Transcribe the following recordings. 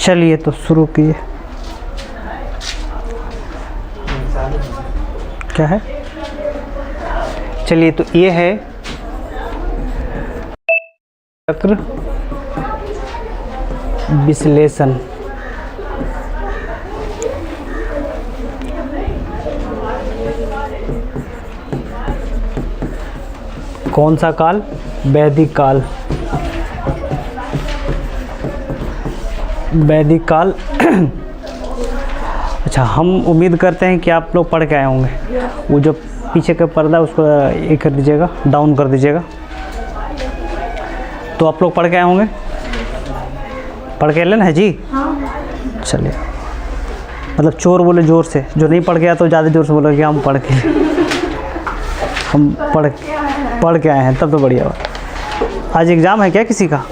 चलिए तो शुरू किए। क्या है? चलिए तो ये है चक्र विश्लेषण। कौन सा काल? वैदिक काल। वैदिक काल। अच्छा, हम उम्मीद करते हैं कि आप लोग पढ़ के आए होंगे। वो जो पीछे का पर्दा उसको ये कर दीजिएगा, डाउन कर दीजिएगा। तो आप लोग पढ़ के आए होंगे, पढ़ के लेना है जी। चलिए, मतलब चोर बोले ज़ोर से, जो नहीं पढ़ के आया तो ज़्यादा ज़ोर से बोलो कि हम पढ़ के आए हैं, तब तो बढ़िया बात। आज एग्ज़ाम है क्या किसी का?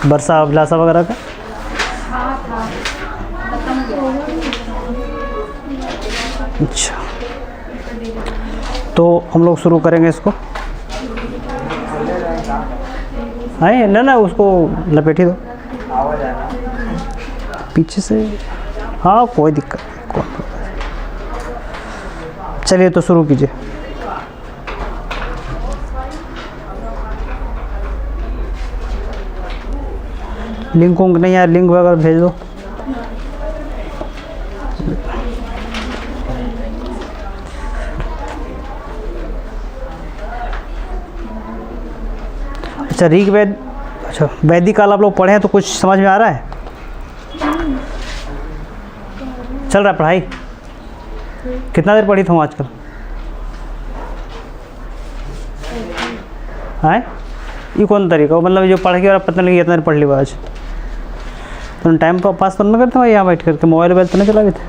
वर्षा अभिलाषा वगैरह का? अच्छा, तो हम लोग शुरू करेंगे इसको। है ना, उसको लपेट ही दो पीछे से। हाँ, कोई दिक्कत नहीं। चलिए तो शुरू कीजिए। लिंक उंक नहीं यार, लिंक वगैरह भेज दो। अच्छा, ऋग्वेद। अच्छा, वैदिक काल आप लोग पढ़े हैं तो कुछ समझ में आ रहा है? चल रहा है पढ़ाई? कितना देर पढ़ी था आजकल? है ये कौन तरीका? मतलब जो पढ़ के और पता नहीं कितना देर पढ़ ली आज। तो टाइम पास करना करते हो यहाँ बैठ करके? मोबाइल वोबाइल तो नहीं चला लेते?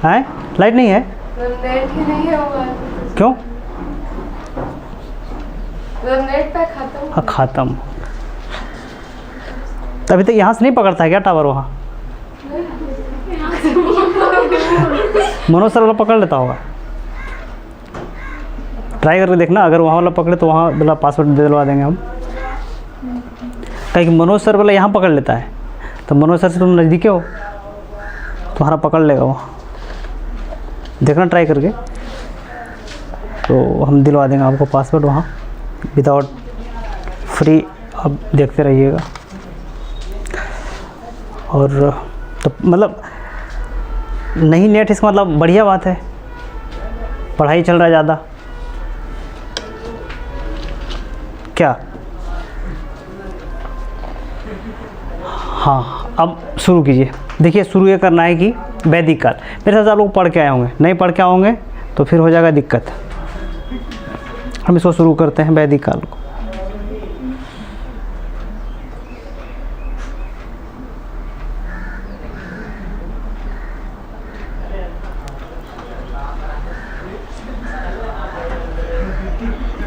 हैं? लाइट नहीं है? नेट ही नहीं है मोबाइल। क्यों? नेट पे खत्म। हाँ, ख़त्म। अभी तक यहाँ से नहीं पकड़ता है क्या टावर? वहाँ मनोज सर वाला पकड़ लेता होगा। ट्राई करके देखना, अगर वहाँ वाला पकड़े तो वहाँ वाला पासवर्ड दिलवा देंगे हम। कहीं मनोज सर वाला यहाँ पकड़ लेता है तो मनोज सर से तुम नज़दीके हो, तुम्हारा पकड़ लेगा वहाँ। देखना ट्राई करके, तो हम दिलवा देंगे आपको पासवर्ड वहाँ विदाउट फ्री। आप देखते रहिएगा। और तो मतलब नहीं नेट, इसका मतलब बढ़िया बात है, पढ़ाई चल रहा है ज़्यादा क्या? हाँ, अब शुरू कीजिए। देखिए, शुरू ये करना है कि वैदिक काल। मेरे साथ आप लोग पढ़ के आए होंगे, नहीं पढ़ के आए होंगे तो फिर हो जाएगा दिक्कत। हम इसको शुरू करते हैं, वैदिक काल को।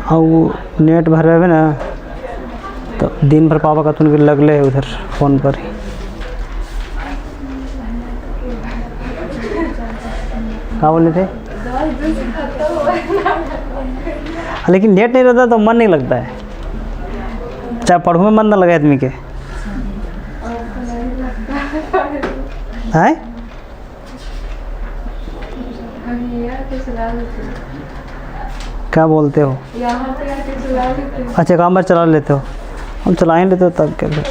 हाँ, वो नेट भर रहे ना तो दिन भर पापा का तुम लगले है उधर फ़ोन पर ही। क्या बोले थे? लेकिन नेट नहीं रहता तो मन नहीं लगता है, चाहे पढ़ो में मन ना लगे आदमी के। है क्या बोलते हो? अच्छा, काम पर चला लेते हो? हम चला ही लेते हो तब क्या फिर?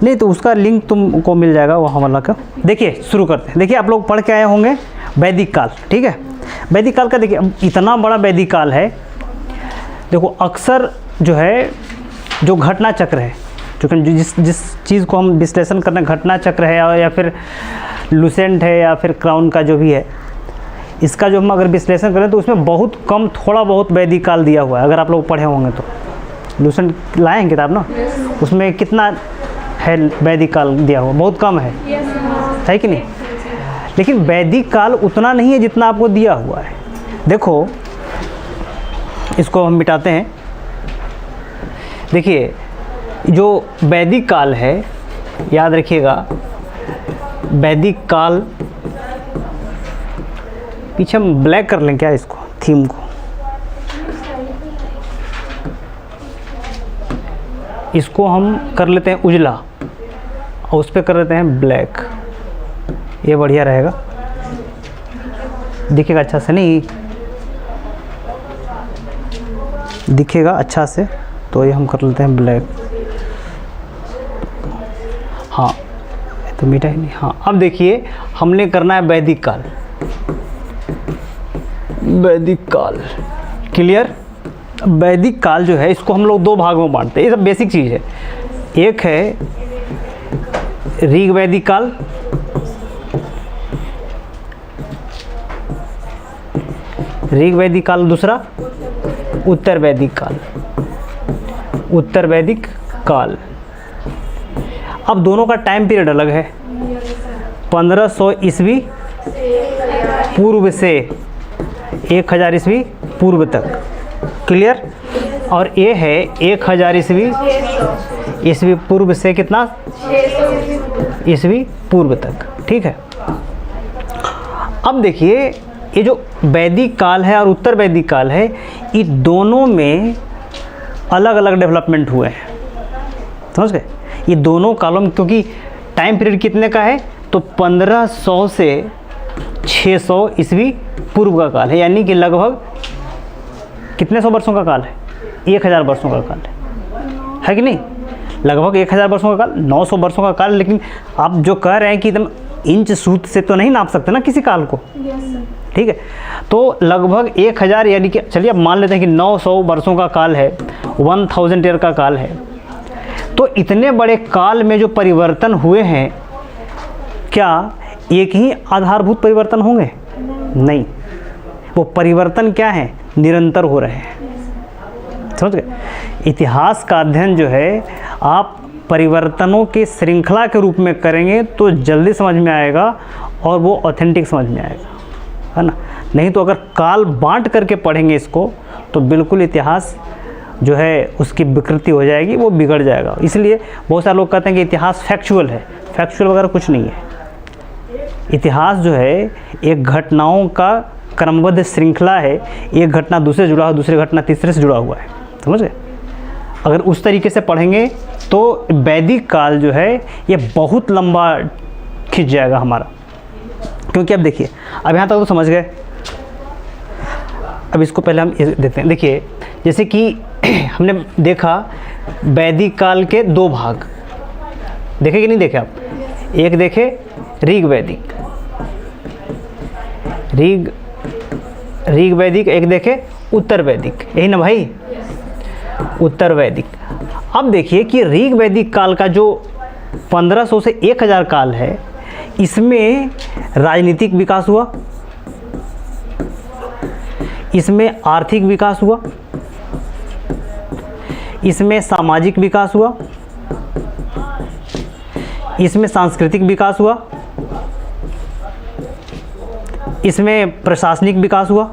नहीं तो उसका लिंक तुमको मिल जाएगा वहाँ वाला का। देखिए, शुरू करते हैं। देखिए, आप लोग पढ़ के आए होंगे वैदिक काल, ठीक है? वैदिक काल का देखिए, इतना बड़ा वैदिक काल है। देखो, अक्सर जो है, जो घटना चक्र है, जो जिस चीज़ को हम विश्लेषण करना, घटना चक्र है या फिर लुसेंट है या फिर क्राउन का जो भी है, इसका जो हम अगर विश्लेषण करें तो उसमें बहुत कम, थोड़ा बहुत वैदिक काल दिया हुआ है। अगर आप लोग पढ़े होंगे तो लुसेंट लाए हैं किताब ना, उसमें कितना है वैदिक काल दिया हुआ? बहुत कम है, है कि नहीं? लेकिन वैदिक काल उतना नहीं है जितना आपको दिया हुआ है। देखो, इसको हम मिटाते हैं। देखिए, जो वैदिक काल है, याद रखिएगा, वैदिक काल, पीछे हम ब्लैक कर लें क्या इसको, थीम को? इसको हम कर लेते हैं उजला और उस पर कर लेते हैं ब्लैक, ये बढ़िया रहेगा, दिखेगा अच्छा से, नहीं दिखेगा अच्छा से, तो ये हम कर लेते हैं ब्लैक। हाँ तो मीठा ही नहीं। हाँ अब देखिए हमने करना है वैदिक काल, वैदिक काल, क्लियर। वैदिक काल जो है इसको हम लोग दो भागों में बांटते हैं, ये सब बेसिक चीज़ है। एक है ऋग वैदिक काल, ऋग वैदिक काल, दूसरा उत्तर वैदिक काल, उत्तर वैदिक काल। अब दोनों का टाइम पीरियड अलग है, 1500 ईस्वी पूर्व से 1000 ईस्वी पूर्व तक, क्लियर। और ये है 1000 ईस्वी पूर्व से कितना, ईस्वी पूर्व तक, ठीक है। अब देखिए ये जो वैदिक काल है और उत्तर वैदिक काल है, ये दोनों में अलग अलग डेवलपमेंट हुए हैं, समझ गए। ये दोनों कालों में, क्योंकि टाइम पीरियड कितने का है, तो 1500 से 600 ईस्वी पूर्व का काल है, यानी कि लगभग कितने सौ वर्षों का काल है, 1000 वर्षों का काल है कि नहीं, लगभग 1000 वर्षों का काल, 900 वर्षों का काल। लेकिन आप जो कह रहे हैं कि एकदम इंच सूत्र से तो नहीं नाप सकते ना किसी काल को, ठीक है। तो लगभग 1000, यानी कि चलिए अब मान लेते हैं कि 900 वर्षों का काल है, 1000 ईयर का काल है। तो इतने बड़े काल में जो परिवर्तन हुए हैं, क्या एक ही आधारभूत परिवर्तन होंगे? नहीं, वो परिवर्तन क्या है, निरंतर हो रहे हैं, समझ गए। इतिहास का अध्ययन जो है आप परिवर्तनों की श्रृंखला के रूप में करेंगे तो जल्दी समझ में आएगा और वो ऑथेंटिक समझ में आएगा, है ना। नहीं तो अगर काल बांट करके पढ़ेंगे इसको तो बिल्कुल इतिहास जो है उसकी विकृति हो जाएगी, वो बिगड़ जाएगा। इसलिए बहुत सारे लोग कहते हैं कि इतिहास फैक्चुअल है, फैक्चुअल वगैरह कुछ नहीं है। इतिहास जो है एक घटनाओं का क्रमबद्ध श्रृंखला है, एक घटना दूसरे से जुड़ा हुआ, दूसरी घटना तीसरे से जुड़ा हुआ है, समझ गए। अगर उस तरीके से पढ़ेंगे तो वैदिक काल जो है ये बहुत लंबा खिंच जाएगा हमारा, क्योंकि अब देखिए अब यहाँ तक तो समझ गए। अब इसको पहले हम देखते हैं। देखिए जैसे कि हमने देखा वैदिक काल के दो भाग, देखे कि नहीं देखे आप? एक देखे ऋग वैदिक, ऋग वैदिक, एक देखे उत्तर वैदिक, यही ना भाई, उत्तर वैदिक। अब देखिए कि ऋग वैदिक काल का जो 1500 से 1000 काल है, इसमें राजनीतिक विकास हुआ, इसमें आर्थिक विकास हुआ, इसमें सामाजिक विकास हुआ, इसमें सांस्कृतिक विकास हुआ, इसमें प्रशासनिक विकास हुआ,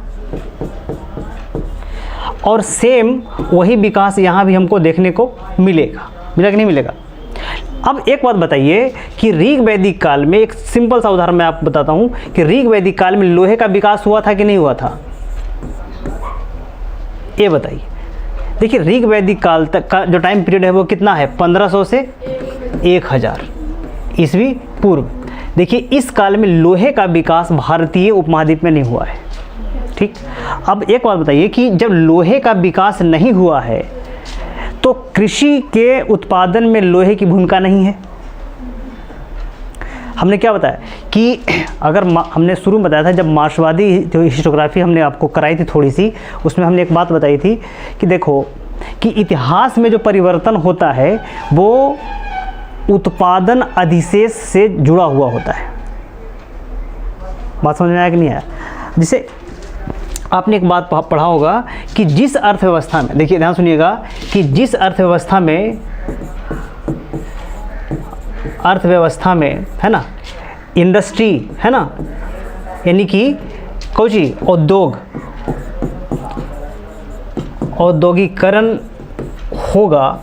और सेम वही विकास यहाँ भी हमको देखने को मिलेगा। मिलेगा कि नहीं मिलेगा? अब एक बात बताइए कि ऋग वैदिक काल में, एक सिंपल सा उदाहरण मैं आपको बताता हूँ कि ऋग वैदिक काल में लोहे का विकास हुआ था कि नहीं हुआ था, ये बताइए। देखिए ऋग वैदिक काल तक का जो टाइम पीरियड है वो कितना है, 1500 से 1000 ईस्वी पूर्व। देखिए इस काल में लोहे का विकास भारतीय उपमहाद्वीप में नहीं हुआ है, ठीक। अब एक बात बताइए कि जब लोहे का विकास नहीं हुआ है तो कृषि के उत्पादन में लोहे की भूमिका नहीं है। हमने क्या बताया कि अगर हमने शुरू में बताया था, जब मार्क्सवादी जो हिस्टोग्राफी हमने आपको कराई थी थोड़ी सी, उसमें हमने एक बात बताई थी कि देखो कि इतिहास में जो परिवर्तन होता है वो उत्पादन अधिशेष से जुड़ा हुआ होता है। बात समझ में आया कि नहीं आया? जैसे आपने एक बात पढ़ा होगा कि जिस अर्थव्यवस्था में, देखिए ध्यान सुनिएगा, कि जिस अर्थव्यवस्था में है ना इंडस्ट्री है ना, यानी कि कौची औद्योगिकरण होगा,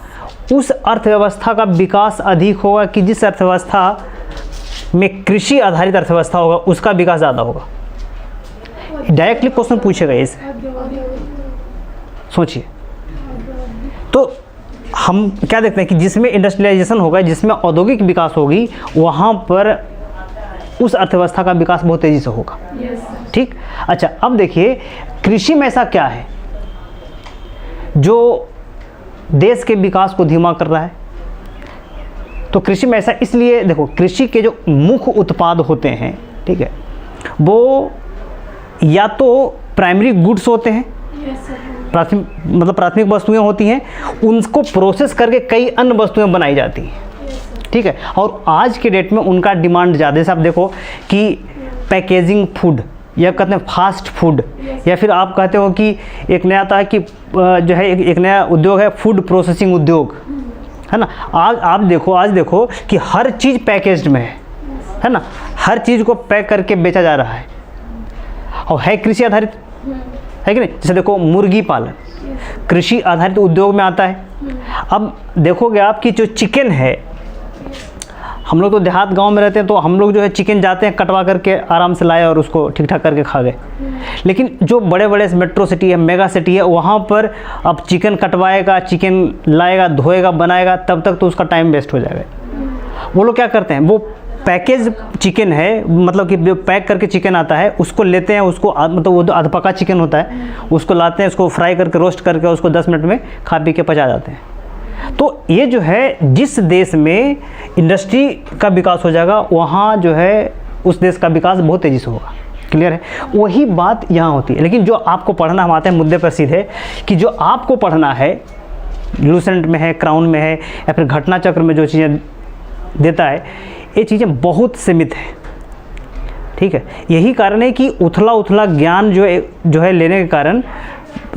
उस अर्थव्यवस्था का विकास अधिक होगा कि जिस अर्थव्यवस्था में कृषि आधारित अर्थव्यवस्था होगा उसका विकास ज़्यादा होगा। डायरेक्टली क्वेश्चन पूछेगा इसे, सोचिए। तो हम क्या देखते हैं कि जिसमें इंडस्ट्रियलाइजेशन होगा, जिसमें औद्योगिक विकास होगी, वहाँ पर उस अर्थव्यवस्था का विकास बहुत तेज़ी से होगा। ठीक। अच्छा, अब देखिए कृषि में ऐसा क्या है जो देश के विकास को धीमा कर रहा है? तो कृषि में ऐसा इसलिए, देखो कृषि के जो मुख्य उत्पाद होते हैं, ठीक है, वो या तो प्राइमरी गुड्स होते हैं, प्राथमिक वस्तुएं होती हैं, उनको प्रोसेस करके कई अन्य वस्तुएं बनाई जाती हैं। ठीक है। और आज के डेट में उनका डिमांड ज़्यादा है। आप देखो कि पैकेजिंग फूड, या कहते हैं फास्ट फूड, या फिर आप कहते हो कि एक नया आता है कि जो है एक नया उद्योग है फूड प्रोसेसिंग उद्योग, है ना। आज देखो कि हर चीज़ पैकेज्ड में है ना, हर चीज़ को पैक करके बेचा जा रहा है और है कृषि आधारित, है कि नहीं। जैसे देखो मुर्गी पालन कृषि आधारित उद्योग में आता है। अब देखोगे आप कि जो चिकन है, हम लोग तो देहात गांव में रहते हैं, तो हम लोग जो है चिकन जाते हैं कटवा करके आराम से लाए और उसको ठीक ठाक करके खा गए। लेकिन जो बड़े बड़े मेट्रो सिटी है, मेगा सिटी है, वहाँ पर अब चिकन कटवाएगा, चिकन लाएगा, धोएगा, बनाएगा, तब तक तो उसका टाइम वेस्ट हो जाएगा। वो लोग क्या करते हैं, वो पैकेज चिकन है, मतलब कि जो पैक करके चिकन आता है उसको लेते हैं, उसको मतलब वो अध पका चिकन होता है, उसको लाते हैं, उसको फ्राई करके रोस्ट करके उसको 10 मिनट में खा पी के पचा जाते हैं। तो ये जो है जिस देश में इंडस्ट्री का विकास हो जाएगा, वहाँ जो है उस देश का विकास बहुत तेज़ी से होगा। क्लियर है। वही बात यहाँ होती है। लेकिन जो आपको पढ़ना, हम आते हैं मुद्दे पर सीधे, कि जो आपको पढ़ना है लूसेंट में है, क्राउन में है, या फिर घटना चक्र में जो चीज़ें देता है, ये चीज़ें बहुत सीमित है। ठीक है। यही कारण है कि उथला ज्ञान जो है लेने के कारण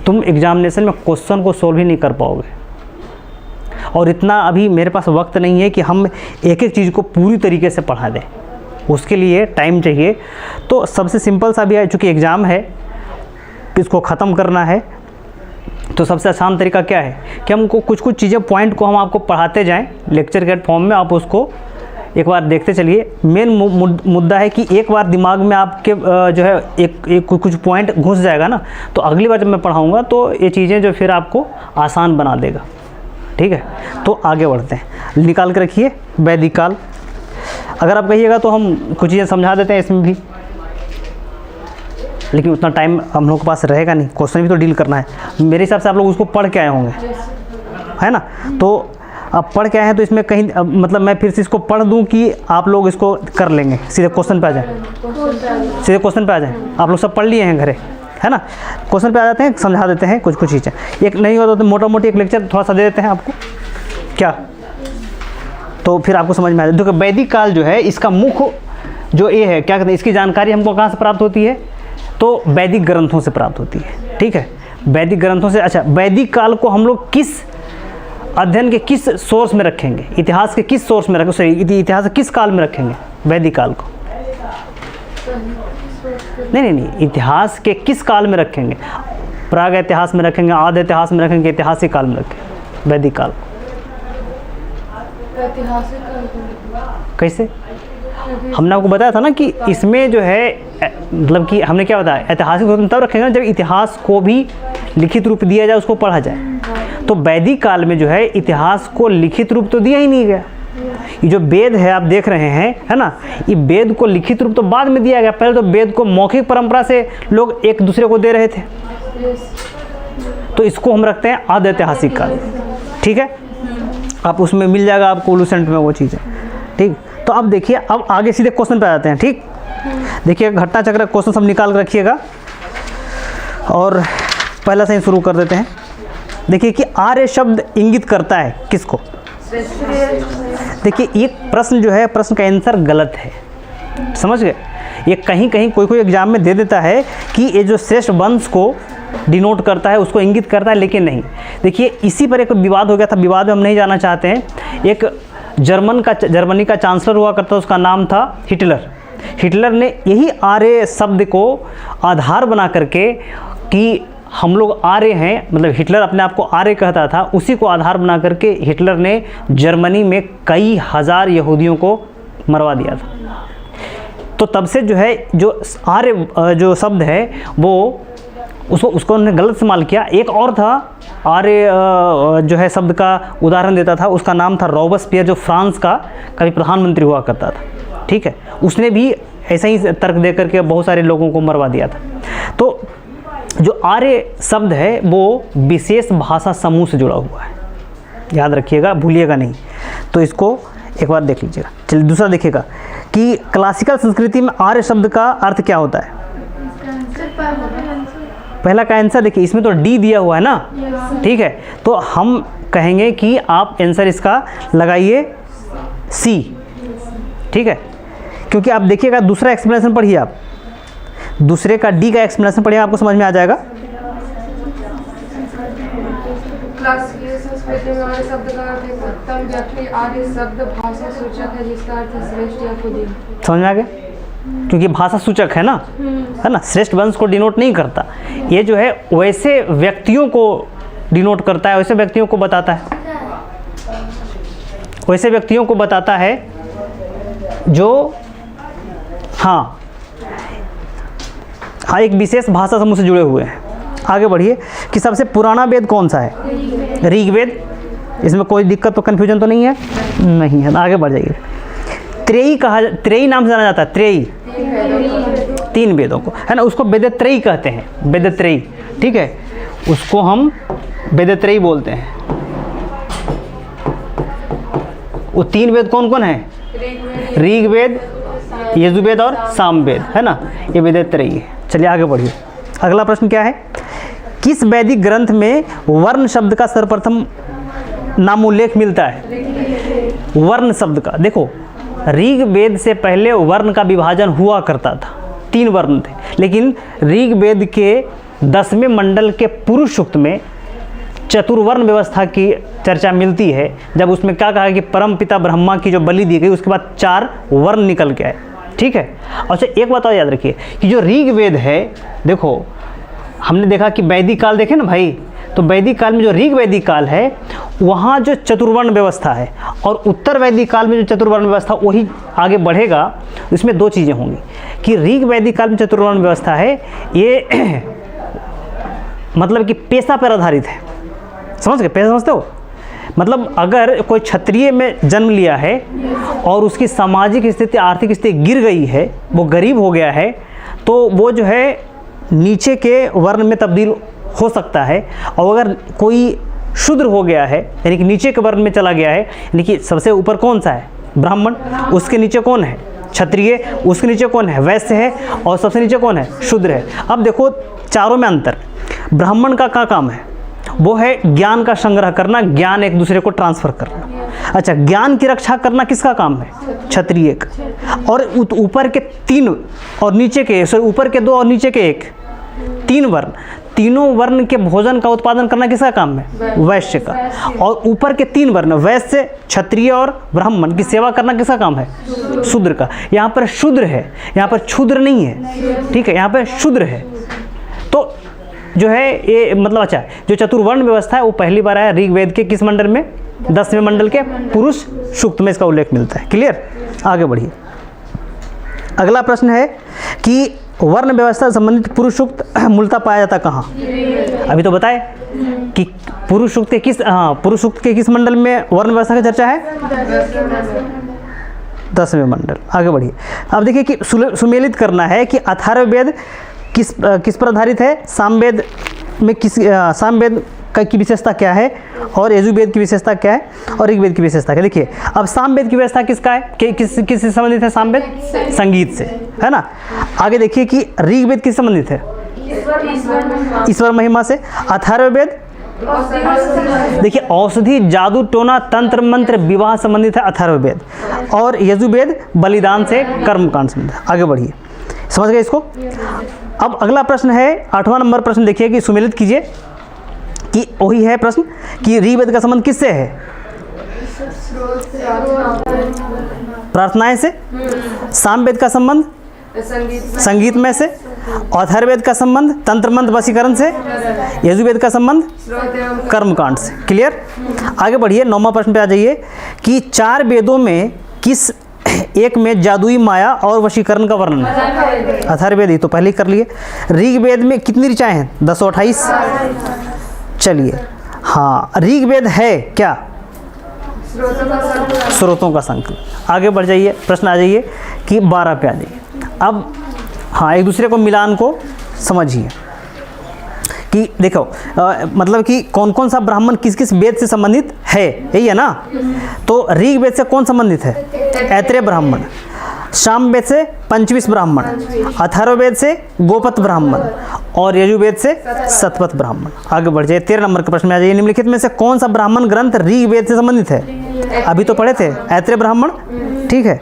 तुम एग्जामिनेशन में क्वेश्चन को सोल्व ही नहीं कर पाओगे। और इतना अभी मेरे पास वक्त नहीं है कि हम एक एक चीज़ को पूरी तरीके से पढ़ा दें, उसके लिए टाइम चाहिए। तो सबसे सिंपल सा भी है, चूँकि एग्ज़ाम है, इसको ख़त्म करना है, तो सबसे आसान तरीका क्या है कि हमको कुछ चीज़ें पॉइंट को हम आपको पढ़ाते जाएं लेक्चर के फॉर्म में, आप उसको एक बार देखते चलिए। मेन मुद्दा है कि एक बार दिमाग में आपके जो है एक कुछ पॉइंट घुस जाएगा ना, तो अगली बार जब मैं पढ़ाऊँगा तो ये चीज़ें जो फिर आपको आसान बना देगा। ठीक है। तो आगे बढ़ते हैं, निकाल के रखिए वैदिक काल। अगर आप कहिएगा तो हम कुछ चीज़ें समझा देते हैं इसमें भी, लेकिन उतना टाइम हम लोग के पास रहेगा नहीं, क्वेश्चन भी तो डील करना है। मेरे हिसाब से आप लोग उसको पढ़ के आए होंगे, है ना। तो आप पढ़ के आए हैं तो इसमें कहीं मतलब मैं फिर से इसको पढ़ दूं कि आप लोग इसको कर लेंगे, सीधे क्वेश्चन पे आ जाएं, सीधे क्वेश्चन पे आ जाएं। आप लोग सब पढ़ लिए हैं घरे, है ना। क्वेश्चन पे आ जाते हैं, समझा देते हैं कुछ चीज़ें। एक नहीं होता तो मोटा मोटी एक लेक्चर थोड़ा सा दे देते हैं आपको, क्या, तो फिर आपको समझ में आ जाए। देखो वैदिक काल जो है, इसका मुख्य जो ये है, क्या कहते हैं, इसकी जानकारी हमको कहाँ से प्राप्त होती है, तो वैदिक ग्रंथों से प्राप्त होती है। ठीक है, वैदिक ग्रंथों से। अच्छा, वैदिक काल को हम लोग किस अध्ययन के किस सोर्स में रखेंगे, इतिहास के किस सोर्स में रखेंगे, इतिहास के किस काल में रखेंगे वैदिक काल को? नहीं, इतिहास के किस काल में रखेंगे? प्राग इतिहास में रखेंगे, आद्य इतिहास में रखेंगे, ऐतिहासिक काल में रखेंगे वैदिक काल को? ऐतिहासिक काल। कैसे? हमने आपको बताया था ना कि इसमें जो है मतलब कि हमने क्या बताया, ऐतिहासिक रूप में तब रखेंगे ना जब इतिहास को भी लिखित रूप दिया जाए, उसको पढ़ा जाए। तो वैदिक काल में जो है इतिहास को लिखित रूप तो दिया ही नहीं गया। ये जो वेद है आप देख रहे हैं, है ना, ये वेद को लिखित रूप तो बाद में दिया गया। पहले तो वेद को मौखिक परंपरा से लोग एक दूसरे को दे रहे थे। तो इसको हम रखते हैं आद्य ऐतिहासिक काल। ठीक है, आप उसमें मिल जाएगा आपको लूसेंट में वो चीज़ें। ठीक, तो अब देखिए, अब आगे सीधे क्वेश्चन पे आ जाते हैं। ठीक, देखिए घटना चक्र क्वेश्चन सब निकाल कर रखिएगा और पहला से ही शुरू कर देते हैं। देखिए कि आर्य शब्द इंगित करता है किसको? देखिए एक प्रश्न जो है, प्रश्न का आंसर गलत है, समझ गए। ये कहीं कोई एग्जाम में दे देता है कि ये जो श्रेष्ठ वंश को डिनोट करता है, उसको इंगित करता है, लेकिन नहीं। देखिए इसी पर एक विवाद हो गया था, विवाद में हम नहीं जाना चाहते हैं। एक जर्मनी का चांसलर हुआ करता, उसका नाम था हिटलर ने यही आर्य शब्द को आधार बना करके कि हम लोग आर्य हैं, मतलब हिटलर अपने आप को आर्य कहता था, उसी को आधार बना करके हिटलर ने जर्मनी में कई हज़ार यहूदियों को मरवा दिया था। तो तब से जो है जो आर्य जो शब्द है वो उसको उन्होंने गलत इस्तेमाल किया। एक और था आर्य जो है शब्द का उदाहरण देता था, उसका नाम था रॉबस्पियर, जो फ्रांस का कभी प्रधानमंत्री हुआ करता था, ठीक है। उसने भी ऐसा ही तर्क दे करके बहुत सारे लोगों को मरवा दिया था। तो जो आर्य शब्द है वो विशेष भाषा समूह से जुड़ा हुआ है, याद रखिएगा, भूलिएगा नहीं। तो इसको एक बार देख लीजिएगा। चलिए दूसरा देखिएगा कि क्लासिकल संस्कृति में आर्य शब्द का अर्थ क्या होता है। पहला का आंसर देखिए, इसमें तो डी दिया हुआ है ना, ठीक है। तो हम कहेंगे कि आप आंसर इसका लगाइए सी, ठीक है। क्योंकि आप देखिएगा दूसरा एक्सप्लेनेशन पढ़िए, आप दूसरे का डी का एक्सप्लेनेशन पढ़िए, आपको समझ में आ जाएगा। क्लासिकल संस्कृति में आर्य शब्द का अर्थ है उत्तम व्यक्ति। आर्य शब्द भाषा सूचक है जिसका अर्थ है श्रेष्ठ या खुदी। समझ में आ गया, क्योंकि भाषा सूचक है ना, है ना, श्रेष्ठ वंश को डिनोट नहीं करता। ये जो है वैसे व्यक्तियों को डिनोट करता है, वैसे व्यक्तियों को बताता है, वैसे व्यक्तियों को बताता है जो हाँ एक विशेष भाषा समूह से जुड़े हुए हैं। आगे बढ़िए कि सबसे पुराना वेद कौन सा है। ऋग्वेद। इसमें कोई दिक्कत तो कन्फ्यूजन तो नहीं है, नहीं है। आगे बढ़ जाइए। त्रेयी नाम से जाना जाता है, त्रेयी, 3 वेदों को, है ना, उसको वेदत्रयी कहते हैं, वेदत्रयी, ठीक है, उसको हम वेदत्रयी बोलते हैं। वो 3 वेद कौन कौन है, ऋग्वेद, यजुर्वेद और सामवेद, है ना, ये वेदत्रयी है। चलिए आगे बढ़िए। अगला प्रश्न क्या है, किस वैदिक ग्रंथ में वर्ण शब्द का सर्वप्रथम नामोल्लेख मिलता है। वर्ण शब्द का देखो, ऋग्वेद से पहले वर्ण का विभाजन हुआ करता था, 3 वर्ण थे, लेकिन ऋग्वेद के 10वें मंडल के पुरुष सूक्त में चतुर्वर्ण व्यवस्था की चर्चा मिलती है। जब उसमें क्या कहा कि परम पिता ब्रह्मा की जो बलि दी गई, उसके बाद 4 वर्ण निकल के आए, ठीक है। अच्छा एक बात और याद रखिए कि जो ऋग्वेद है, देखो हमने देखा कि वैदिक काल देखे ना भाई, तो वैदिक काल में जो ऋग वैदिक काल है वहाँ जो चतुर्वर्ण व्यवस्था है, और उत्तर वैदिक काल में जो चतुर्वर्ण व्यवस्था वही आगे बढ़ेगा। इसमें 2 चीज़ें होंगी कि ऋग वैदिक काल में चतुर्वर्ण व्यवस्था है, ये मतलब कि पेशा पर आधारित है। समझ गए, पेशा समझते हो, मतलब अगर कोई क्षत्रिय में जन्म लिया है और उसकी सामाजिक स्थिति, आर्थिक स्थिति गिर गई है, वो गरीब हो गया है, तो वो जो है नीचे के वर्ण में तब्दील हो सकता है। और अगर कोई शूद्र हो गया है, यानी कि नीचे के वर्ण में चला गया है, यानी कि सबसे ऊपर कौन सा है, ब्राह्मण, उसके नीचे कौन है, क्षत्रिय, उसके नीचे कौन है, वैश्य है, और सबसे नीचे कौन है, शूद्र है। अब देखो चारों में अंतर। ब्राह्मण का क्या काम है, वो है ज्ञान का संग्रह करना, ज्ञान एक दूसरे को ट्रांसफ़र करना। अच्छा, ज्ञान की रक्षा करना किसका काम है, क्षत्रिय का। और ऊपर के 3 और नीचे के, सॉरी ऊपर के 2 और नीचे के 1, 3 वर्ण, तीनों वर्ण के भोजन का उत्पादन करना किसका काम है, वैश्य का। और ऊपर के 3 वर्ण वैश्य, क्षत्रिय और ब्राह्मण की सेवा करना किसका काम है, शूद्र का। यहाँ पर शूद्र है, यहाँ पर क्षुद्र नहीं है, ठीक है, यहाँ पर शूद्र है। तो जो है ये मतलब अच्छा, जो चतुर्वर्ण व्यवस्था है वो पहली बार आया ऋग्वेद के किस मंडल में, 10वें मंडल के पुरुष सूक्त में इसका उल्लेख मिलता है। क्लियर, आगे बढ़िए। अगला प्रश्न है कि वर्ण व्यवस्था से संबंधित पुरुष सूक्त मूलतः पाया जाता कहाँ। अभी तो बताए कि पुरुष सूक्त के किस मंडल में वर्ण व्यवस्था की चर्चा है, 10वें मंडल। आगे बढ़िए। अब देखिए कि सुमेलित करना है कि अथर्ववेद किस पर आधारित है, सामवेद में सामवेद की विशेषता क्या है, और यजुर्वेद की विशेषता क्या है, और ऋग्वेद की विशेषता क्या है। देखिए अब सामवेद की विशेषता किसका है, किससे संबंधित है, सामवेद संगीत से, है ना। आगे देखिए कि ऋग्वेद किससे संबंधित है, ईश्वर महिमा से। अथर्ववेद देखिए औषधि, जादू टोना, तंत्र मंत्र, विवाह संबंधित है अथर्ववेद। और यजुर्वेद बलिदान से, कर्मकांड संबंधित। आगे बढ़िए, समझ गए इसको। अब अगला प्रश्न है 8वां नंबर प्रश्न, देखिए कि सुमेलित कीजिए कि वही है प्रश्न कि ऋग्वेद का संबंध किससे है, प्रार्थनाएं से। सामवेद का संबंध संगीत में से। अथर्ववेद का संबंध तंत्र मंत्र वशीकरण से। यजुर्वेद का संबंध कर्मकांड से। क्लियर, आगे बढ़िए। 9वां प्रश्न पे आ जाइए कि 4 वेदों में किस एक में जादुई माया और वशीकरण का वर्णन है। अथर्ववेद, ये तो पहले ही कर लिए। ऋग्वेद में कितनी ऋचाएं हैं? 228। चलिए, हाँ, ऋग्वेद है क्या? स्रोतों का संकलन। आगे बढ़ जाइए, प्रश्न आ जाइए कि 12 पे आ जाइए। अब हाँ, एक दूसरे को मिलान को समझिए कि देखो मतलब कि कौन कौन सा ब्राह्मण किस किस वेद से संबंधित है, यही है ना। तो ऋग्वेद से कौन संबंधित है? ऐत्रेय ब्राह्मण। सामवेद से पंचविश ब्राह्मण, अथर्ववेद से गोपत ब्राह्मण और यजुर्वेद से शतपथ ब्राह्मण। आगे बढ़ जाइए, 13 नंबर के प्रश्न में आ जाइए। निम्नलिखित में से कौन सा ब्राह्मण ग्रंथ ऋग्वेद से संबंधित है? अभी तो पढ़े थे, ऐत्रेय ब्राह्मण, ठीक है।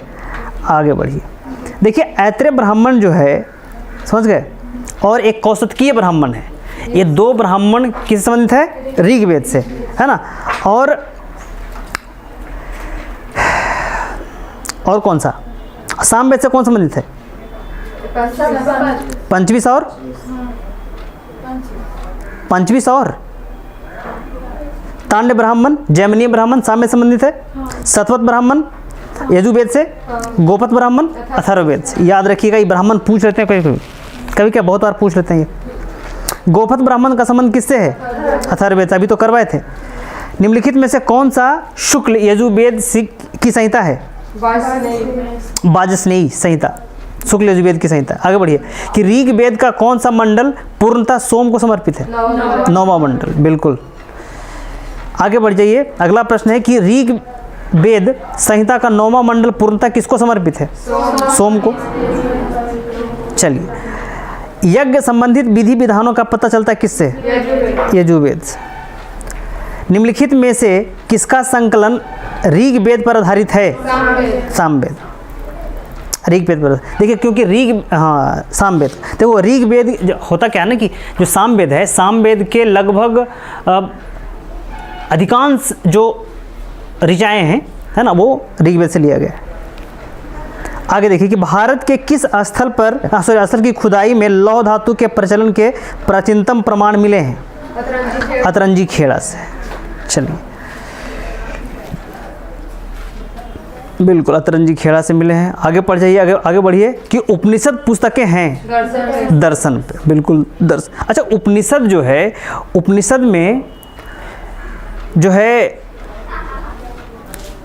आगे बढ़िए, देखिए ऐत्रेय ब्राह्मण जो है, समझ गए, और एक कौशतकीय ब्राह्मण है। ये दो ब्राह्मण किससे संबंधित है? ऋग्वेद से, है ना। और कौन सा? सामवेद से कौन संबंधित है? पंचविश और तांड्य ब्राह्मण, जैमिनीय ब्राह्मण सामवेद संबंधित है। शतपथ ब्राह्मण यजुर्वेद से, गोपत ब्राह्मण अथर्ववेद से। याद रखिएगा, ये ब्राह्मण पूछ लेते हैं कभी क्या, बहुत बार पूछ लेते हैं ये। गोपत ब्राह्मण का संबंध किससे है? अथर्ववेद से, अभी तो करवाए थे। निम्नलिखित में से कौन सा शुक्ल यजुर्वेद की संहिता है? वाजस्नेयी संहिता, शुक्ल यजुर्वेद की संहिता। आगे बढ़िए कि ऋग्वेद का कौन सा मंडल पूर्णतः सोम को समर्पित है? 9वां मंडल, बिल्कुल। आगे बढ़ जाइए, अगला प्रश्न है कि ऋग्वेद संहिता का 9वां मंडल पूर्णतः किसको समर्पित है? सोम को। चलिए, यज्ञ संबंधित विधि विधानों का पता चलता है किससे? यजुर्वेद से। निम्नलिखित में से किसका संकलन ऋग्वेद पर आधारित है? सामवेद। ऋग्वेद पर देखिए, क्योंकि सामवेद, देखो ऋग्वेद होता क्या है ना कि जो सामवेद है, सामवेद के लगभग अधिकांश जो ऋचाएँ हैं, है ना, वो ऋग्वेद से लिया गया है। आगे देखिए कि भारत के किस स्थल की खुदाई में लौह धातु के प्रचलन के प्राचीनतम प्रमाण मिले हैं? अतरंजी खेड़ा से। चलिए, बिल्कुल अतरंजी खेड़ा से मिले हैं। आगे पढ़ जाइए, आगे बढ़िए कि उपनिषद पुस्तकें हैं दर्शन पे, बिल्कुल दर्शन। अच्छा, उपनिषद जो है, उपनिषद में जो है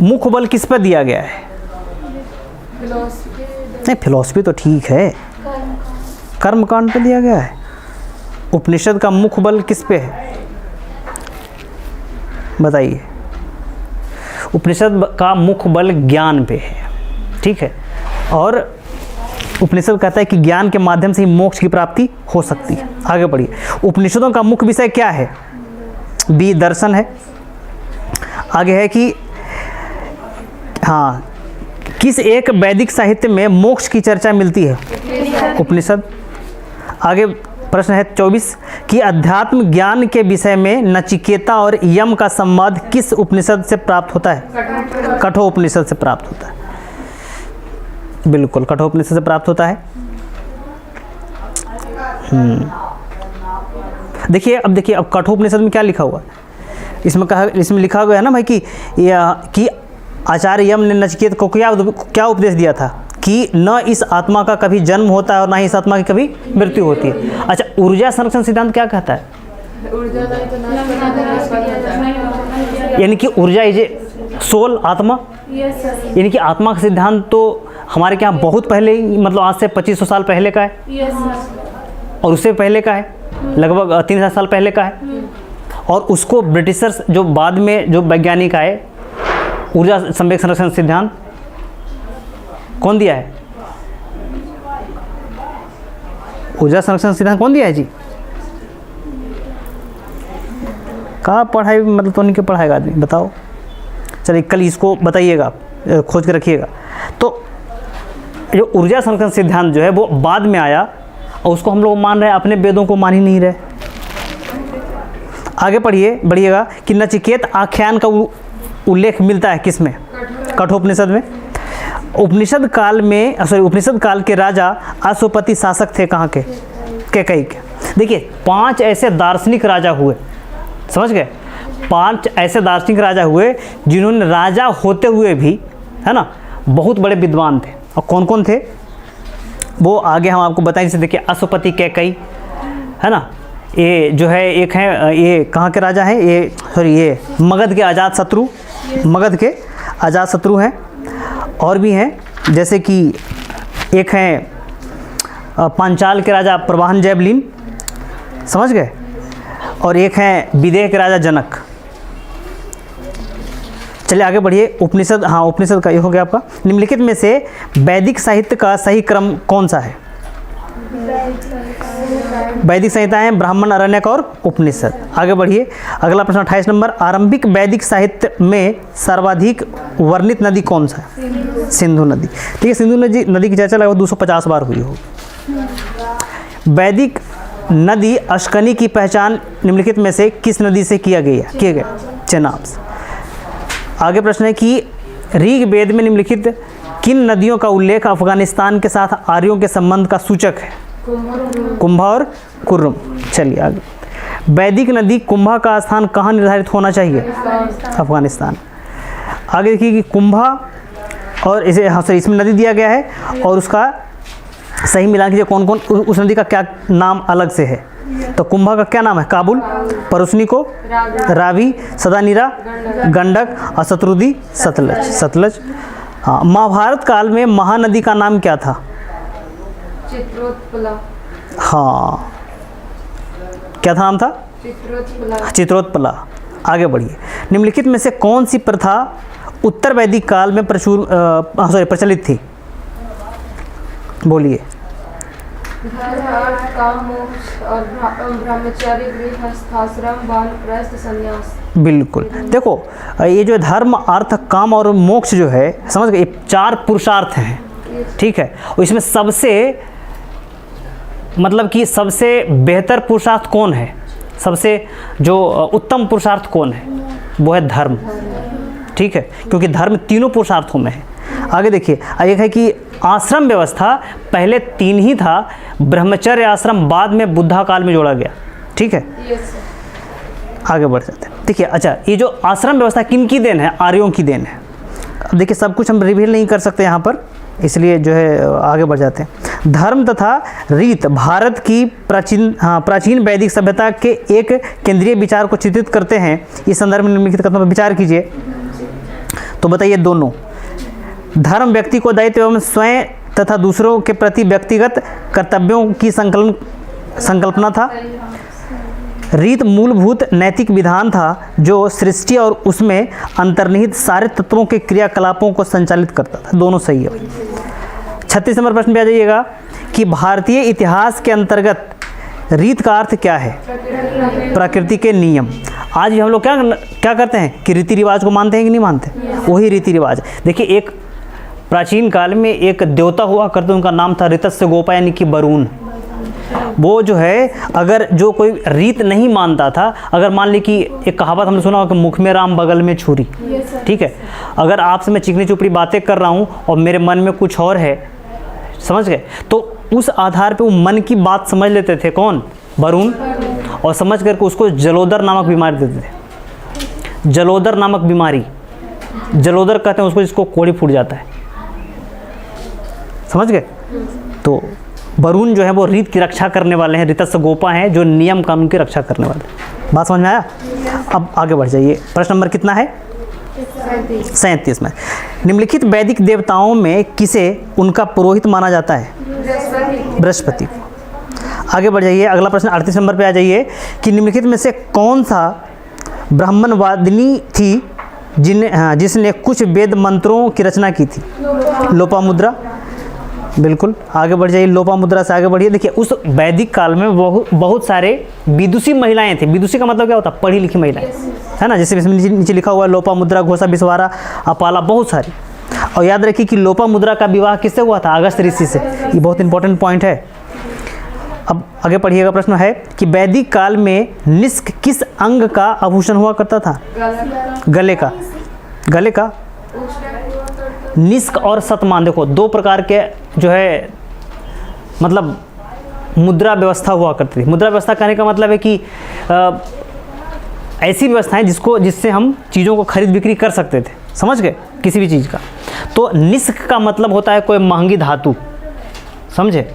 मुख्य बल किस पर दिया गया है? नहीं, फिलॉसफी तो ठीक है, कर्मकांड पे दिया गया है। उपनिषद का मुख्य बल किस पे है बताइए? उपनिषद का मुख्य बल ज्ञान पे है, ठीक है। और उपनिषद कहता है कि ज्ञान के माध्यम से ही मोक्ष की प्राप्ति हो सकती है। आगे बढ़िए, उपनिषदों का मुख्य विषय क्या है? बी दर्शन है। आगे है कि हाँ, किस एक वैदिक साहित्य में मोक्ष की चर्चा मिलती है? उपनिषद। आगे प्रश्न है 24 कि अध्यात्म ज्ञान के विषय में नचिकेता और यम का संवाद किस उपनिषद से प्राप्त होता है? कठोपनिषद से प्राप्त होता है, बिल्कुल कठोपनिषद से प्राप्त होता है। देखिए, अब कठोपनिषद में क्या लिखा हुआ है? इसमें लिखा हुआ है ना भाई कि आचार्य यम ने नचिकेत को क्या उपदेश दिया था कि न इस आत्मा का कभी जन्म होता है और ना ही इस आत्मा की कभी मृत्यु होती है। अच्छा, ऊर्जा संरक्षण सिद्धांत क्या कहता है? यानी कि ऊर्जा इज सोल, आत्मा, यानी कि आत्मा का सिद्धांत तो हमारे यहाँ बहुत पहले, मतलब आज से 2500 साल पहले का है और उससे पहले का है, लगभग 3000 साल पहले का है। और उसको ब्रिटिशर्स जो बाद में जो वैज्ञानिक आए, ऊर्जा संवेग संरक्षण सिद्धांत कौन दिया है? ऊर्जा संरक्षण सिद्धांत कौन दिया है जी? कहाँ पढ़ाई, मतलब तो नहीं के पढ़ाएगा आदमी, बताओ। चलिए, कल इसको बताइएगा, खोज के रखिएगा। तो जो ऊर्जा संरक्षण सिद्धांत जो है वो बाद में आया और उसको हम लोग मान रहे हैं, अपने वेदों को मान ही नहीं रहे। आगे बढ़िएगा कि नचिकेत आख्यान का उल्लेख मिलता है किसमें? कठोपनिषद में। उपनिषद काल के राजा अश्वपति शासक थे कहाँ के? कैकई के। देखिए, 5 ऐसे दार्शनिक राजा हुए, समझ गए? 5 ऐसे दार्शनिक राजा हुए जिन्होंने राजा होते हुए भी, है ना, बहुत बड़े विद्वान थे। और कौन कौन थे वो आगे हम आपको बताएं। जैसे देखिए अश्वपति कैकई है ना, ये जो है एक है, ये कहाँ के राजा हैं, ये सॉरी ये मगध के अजातशत्रु, मगध के अजातशत्रु हैं। और भी हैं जैसे कि एक हैं पांचाल के राजा प्रवाहन जैवलिन, समझ गए। और एक हैं विदेह के राजा जनक। चलिए आगे बढ़िए। उपनिषद, हाँ उपनिषद का ये हो गया आपका। निम्नलिखित में से वैदिक साहित्य का सही क्रम कौन सा है? वैदिक संहिता है ब्राह्मण, आरण्यक और उपनिषद। आगे बढ़िए। अगला प्रश्न 28 नंबर। आरंभिक वैदिक साहित्य में सर्वाधिक वर्णित नदी कौन सा है? सिंधु नदी। ठीक है, सिंधु नदी की चर्चा लगभग 250 बार हुई होगी। वैदिक नदी अश्कनी की पहचान निम्नलिखित में से किस नदी से किए गए? चेनाब से। आगे प्रश्न है कि ऋग्वेद में निम्नलिखित किन नदियों का उल्लेख अफगानिस्तान के साथ आर्यों के संबंध का सूचक है? कुंभा और कुर्रम। चलिए आगे। वैदिक नदी कुंभा का स्थान कहाँ निर्धारित होना चाहिए? अफगानिस्तान। आगे देखिए कि कुंभा और इसे, हाँ सॉरी, इसमें नदी दिया गया है और उसका सही मिलान कीजिए कौन कौन, उस नदी का क्या नाम अलग से है। तो कुंभा का क्या नाम है? काबुल, परुस्निको, रावी, सदानीरा, गंडक और शत्रुदी सतलज। हाँ, महाभारत काल में महानदी का नाम क्या था? चित्रोत्पला। हाँ, क्या था नाम था? चित्रोत्पला। आगे बढ़िए। निम्नलिखित में से कौन सी प्रथा उत्तर वैदिक काल में प्रचलित थी? बोलिए। काम, मोक्ष और ब्रह्मचर्य, गृहस्थाश्रम, वानप्रस्थ, संन्यास। बिल्कुल। देखो ये जो धर्म, अर्थ, काम और मोक्ष जो है, समझ गए, ये 4 पुरुषार्थ हैं। ठीक है, और इसमें सबसे मतलब कि सबसे बेहतर पुरुषार्थ कौन है? सबसे जो उत्तम पुरुषार्थ कौन है? वो है धर्म। ठीक है, क्योंकि धर्म तीनों पुरुषार्थों में है। आगे देखिए, एक है कि आश्रम व्यवस्था पहले 3 ही था, ब्रह्मचर्य आश्रम बाद में बुद्धा काल में जोड़ा गया। ठीक है, आगे बढ़ जाते हैं। देखिए, अच्छा, ये जो आश्रम व्यवस्था किन की देन है? आर्यों की देन है। अब देखिए, सब कुछ हम रिवील नहीं कर सकते यहाँ पर, इसलिए जो है आगे बढ़ जाते हैं। धर्म तथा रीत भारत की प्राचीन वैदिक सभ्यता के एक केंद्रीय विचार को चित्रित करते हैं। इस संदर्भ में निम्नलिखित कथनों पर विचार कीजिए। तो बताइए, दोनों धर्म व्यक्ति को दायित्व एवं स्वयं तथा दूसरों के प्रति व्यक्तिगत कर्तव्यों की संकल्पना था। रीत मूलभूत नैतिक विधान था जो सृष्टि और उसमें अंतर्निहित सारे तत्वों के क्रियाकलापों को संचालित करता था। दोनों सही है। 36 नंबर प्रश्न पे आ जाइएगा कि भारतीय इतिहास के अंतर्गत रीत का अर्थ क्या है? प्रकृति के नियम। आज भी हम लोग क्या करते हैं कि रीति रिवाज को मानते हैं कि नहीं मानते? वही रीति रिवाज। देखिए, एक प्राचीन काल में एक देवता हुआ करते, उनका नाम था ऋतस्य गोपा, यानी कि वरुण। वो जो है, अगर जो कोई रीत नहीं मानता था, अगर मान ली कि एक कहावत हमने सुना होगा कि मुख में राम बगल में छुरी। ठीक है, अगर आपसे मैं चिकनी चुपड़ी बातें कर रहा हूँ और मेरे मन में कुछ और है, समझ गए, तो उस आधार पे वो मन की बात समझ लेते थे। कौन? वरुण। और समझ करके उसको जलोदर नामक बीमारी देते थे। जलोदर नामक बीमारी, जलोदर कहते हैं उसको, जिसको कोड़ी फूट जाता है। समझ गए? तो वरुण जो है वो रीत की रक्षा करने वाले हैं, ऋतस्य गोपा हैं जो नियम कानून की रक्षा करने वाले। बात समझ में आया? अब आगे बढ़ जाइए। प्रश्न नंबर कितना है? 37 में। निम्नलिखित वैदिक देवताओं में किसे उनका पुरोहित माना जाता है? बृहस्पति को। आगे बढ़ जाइए। अगला प्रश्न 38 नंबर पे आ जाइए कि निम्नलिखित में से कौन सा ब्राह्मणवादिनी थी जिसने कुछ वेद मंत्रों की रचना की थी? लोपामुद्रा। बिल्कुल, आगे बढ़ जाइए। लोपामुद्रा से आगे बढ़िए। देखिए, उस वैदिक काल में बहुत सारे विदुषी महिलाएं थी। विदुषी का मतलब क्या होता है? पढ़ी लिखी महिलाएं, है ना। जैसे इसमें नीचे लिखा हुआ है लोपामुद्रा, घोषा, विश्वारा, अपाला, बहुत सारी। और याद रखिए कि लोपामुद्रा का विवाह किससे हुआ था? अगस्त ऋषि से। ये बहुत इंपॉर्टेंट पॉइंट है। अब आगे पढ़िएगा। प्रश्न है कि वैदिक काल में निष्क किस अंग का आभूषण हुआ करता था? गले का। गले का। निष्क और शतमान, देखो 2 प्रकार के जो है मतलब मुद्रा व्यवस्था हुआ करती थी। मुद्रा व्यवस्था कहने का मतलब है कि ऐसी व्यवस्थाएं जिससे हम चीज़ों को खरीद बिक्री कर सकते थे। समझ गए? किसी भी चीज़ का। तो निष्क का मतलब होता है कोई महंगी धातु, समझे,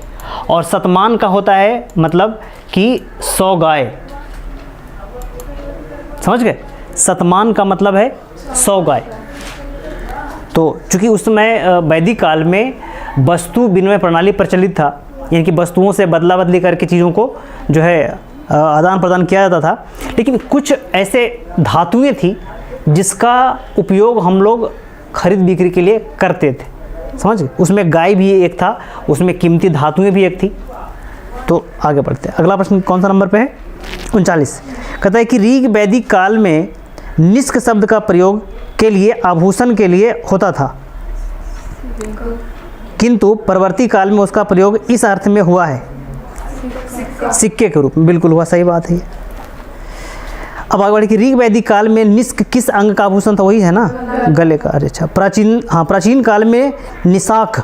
और शतमान का होता है मतलब कि 100 गाय, समझ गए, शतमान का मतलब है 100 गाय। तो चूंकि उस समय वैदिक काल में वस्तु विनिमय प्रणाली प्रचलित था, यानी कि वस्तुओं से बदला बदली करके चीज़ों को जो है आदान प्रदान किया जाता था, लेकिन कुछ ऐसे धातुएं थी जिसका उपयोग हम लोग खरीद बिक्री के लिए करते थे, समझ गए, उसमें गाय भी एक था, उसमें कीमती धातुएं भी एक थी। तो आगे बढ़ते हैं, अगला प्रश्न कौन सा नंबर पे है, 39। कहता है कि ऋग वैदिक काल में निष्क शब्द का प्रयोग के लिए आभूषण के लिए होता था, किंतु परवर्ती काल में उसका प्रयोग इस अर्थ में हुआ है, सिक्के के रूप में। बिल्कुल हुआ, सही बात है। अब आगे बढ़े कि ऋग वैदिक काल में निष्क किस अंग का आभूषण था, वही है ना, गले का। अरे अच्छा, प्राचीन काल में निशाक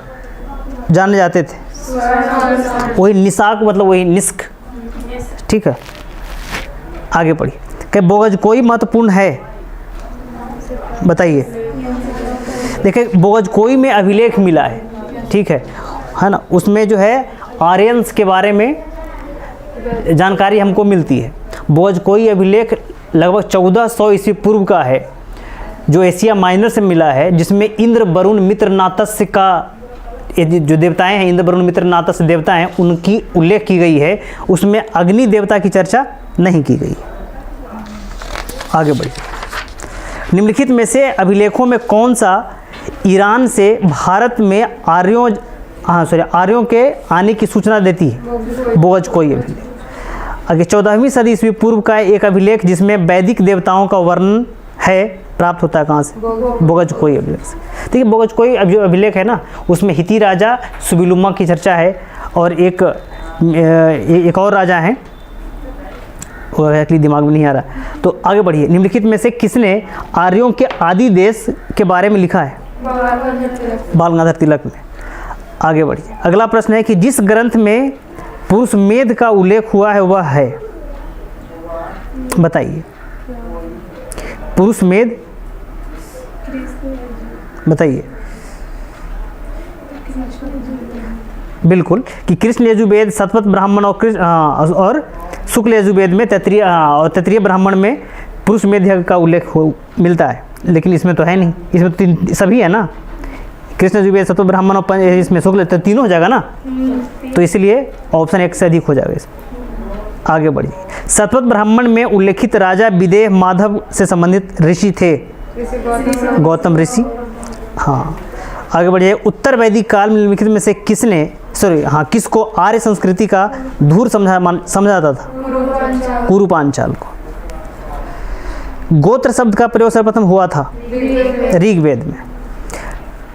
जाने जाते थे, वही निशाक मतलब वही निष्क, ठीक है। आगे पढ़िए, क्या बोगज कोई महत्वपूर्ण है, बताइए। देखिए बोगज कोई में अभिलेख मिला है, ठीक है ना, उसमें जो है आर्यंस के बारे में जानकारी हमको मिलती है। बोगज कोई अभिलेख लगभग 1400 ईस्वी पूर्व का है, जो एशिया माइनर से मिला है, जिसमें इंद्र वरुण मित्र नातस्य का जो देवताएं हैं, इंद्र वरुण मित्र नातस्य देवता हैं, उनकी उल्लेख की गई है, उसमें अग्नि देवता की चर्चा नहीं की गई। आगे बढ़िए, निम्नलिखित में से अभिलेखों में कौन सा ईरान से भारत में आर्यों के आने की सूचना देती है, बोगज कोई अभिलेख। आगे 14वीं सदी ईस्वी पूर्व का एक अभिलेख जिसमें वैदिक देवताओं का वर्णन है, प्राप्त होता है कहाँ से, बोगज कोई अभिलेख से। देखिए बोगज कोई जो अभिलेख है ना, उसमें हिती राजा सुबिलुमा की चर्चा है, और एक और राजा हैं, वो एक्चुअली दिमाग में नहीं आ रहा। तो आगे बढ़िए, निम्नलिखित में से किसने आर्यों के आदि देश के बारे में लिखा है, बाल गंगाधर तिलक ने। आगे बढ़िए, अगला प्रश्न है कि जिस ग्रंथ में पुरुष मेध का उल्लेख हुआ है वह है, बताइए। पुरुष मेध, बताइए। बिल्कुल, कि कृष्ण यजुर्वेद, शतपथ ब्राह्मण और शुक्ल यजुर्वेद में तैत्तिरीय ब्राह्मण में पुरुष मेध यज्ञ का उल्लेख मिलता है, लेकिन इसमें तो है नहीं, इसमें तो सभी है ना, कृष्ण यजुर्वेद, शतपथ ब्राह्मण और इसमें शुक्ल, तो तीनों हो जाएगा ना, तो इसलिए ऑप्शन 1 से अधिक हो जाएगा इसमें। आगे बढ़िए, शतपथ ब्राह्मण में उल्लेखित राजा विदेह माधव से संबंधित ऋषि थे, गौतम ऋषि। हाँ, आगे बढ़िए, उत्तर वैदिक काल में निम्नलिखित में से किसको आर्य संस्कृति का धूर समझा जाता था, कुरुपांचाल को। गोत्र शब्द का प्रयोग सर्वप्रथम हुआ था ऋग्वेद में।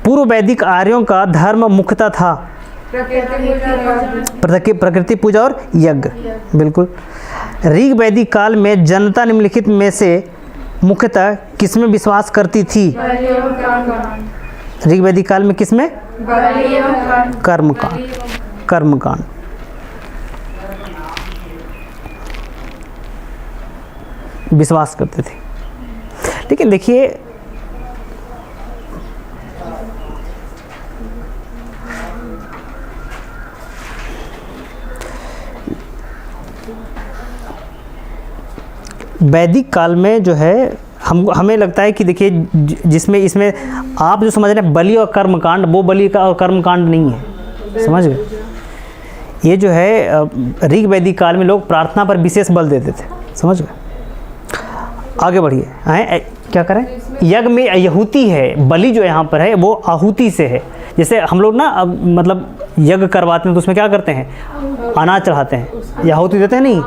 पूर्व वैदिक आर्यों का धर्म मुख्यतः था प्रकृति पूजा और यज्ञ, बिल्कुल। ऋग वैदिक काल में जनता निम्नलिखित में से मुख्यतः किसमें विश्वास करती थी, ऋग वैदिक काल में किसमें, कर्मकांड। विश्वास करते थे। लेकिन देखिए वैदिक काल में जो है हमें लगता है कि देखिए जिसमें इसमें आप जो समझ रहे हैं बलि और कर्मकांड, वो बलि का और कर्मकांड नहीं है, समझ गए। ये जो है ऋग वैदिक काल में लोग प्रार्थना पर विशेष बल देते थे, समझ गए। आगे बढ़िए, क्या करें, यज्ञ में आहुति है, बलि जो यहाँ पर है वो आहुति से है। जैसे हम लोग ना अब मतलब यज्ञ करवाते हैं तो उसमें क्या करते हैं, अनाज चढ़ाते हैं या आहुति देते हैं, नहीं,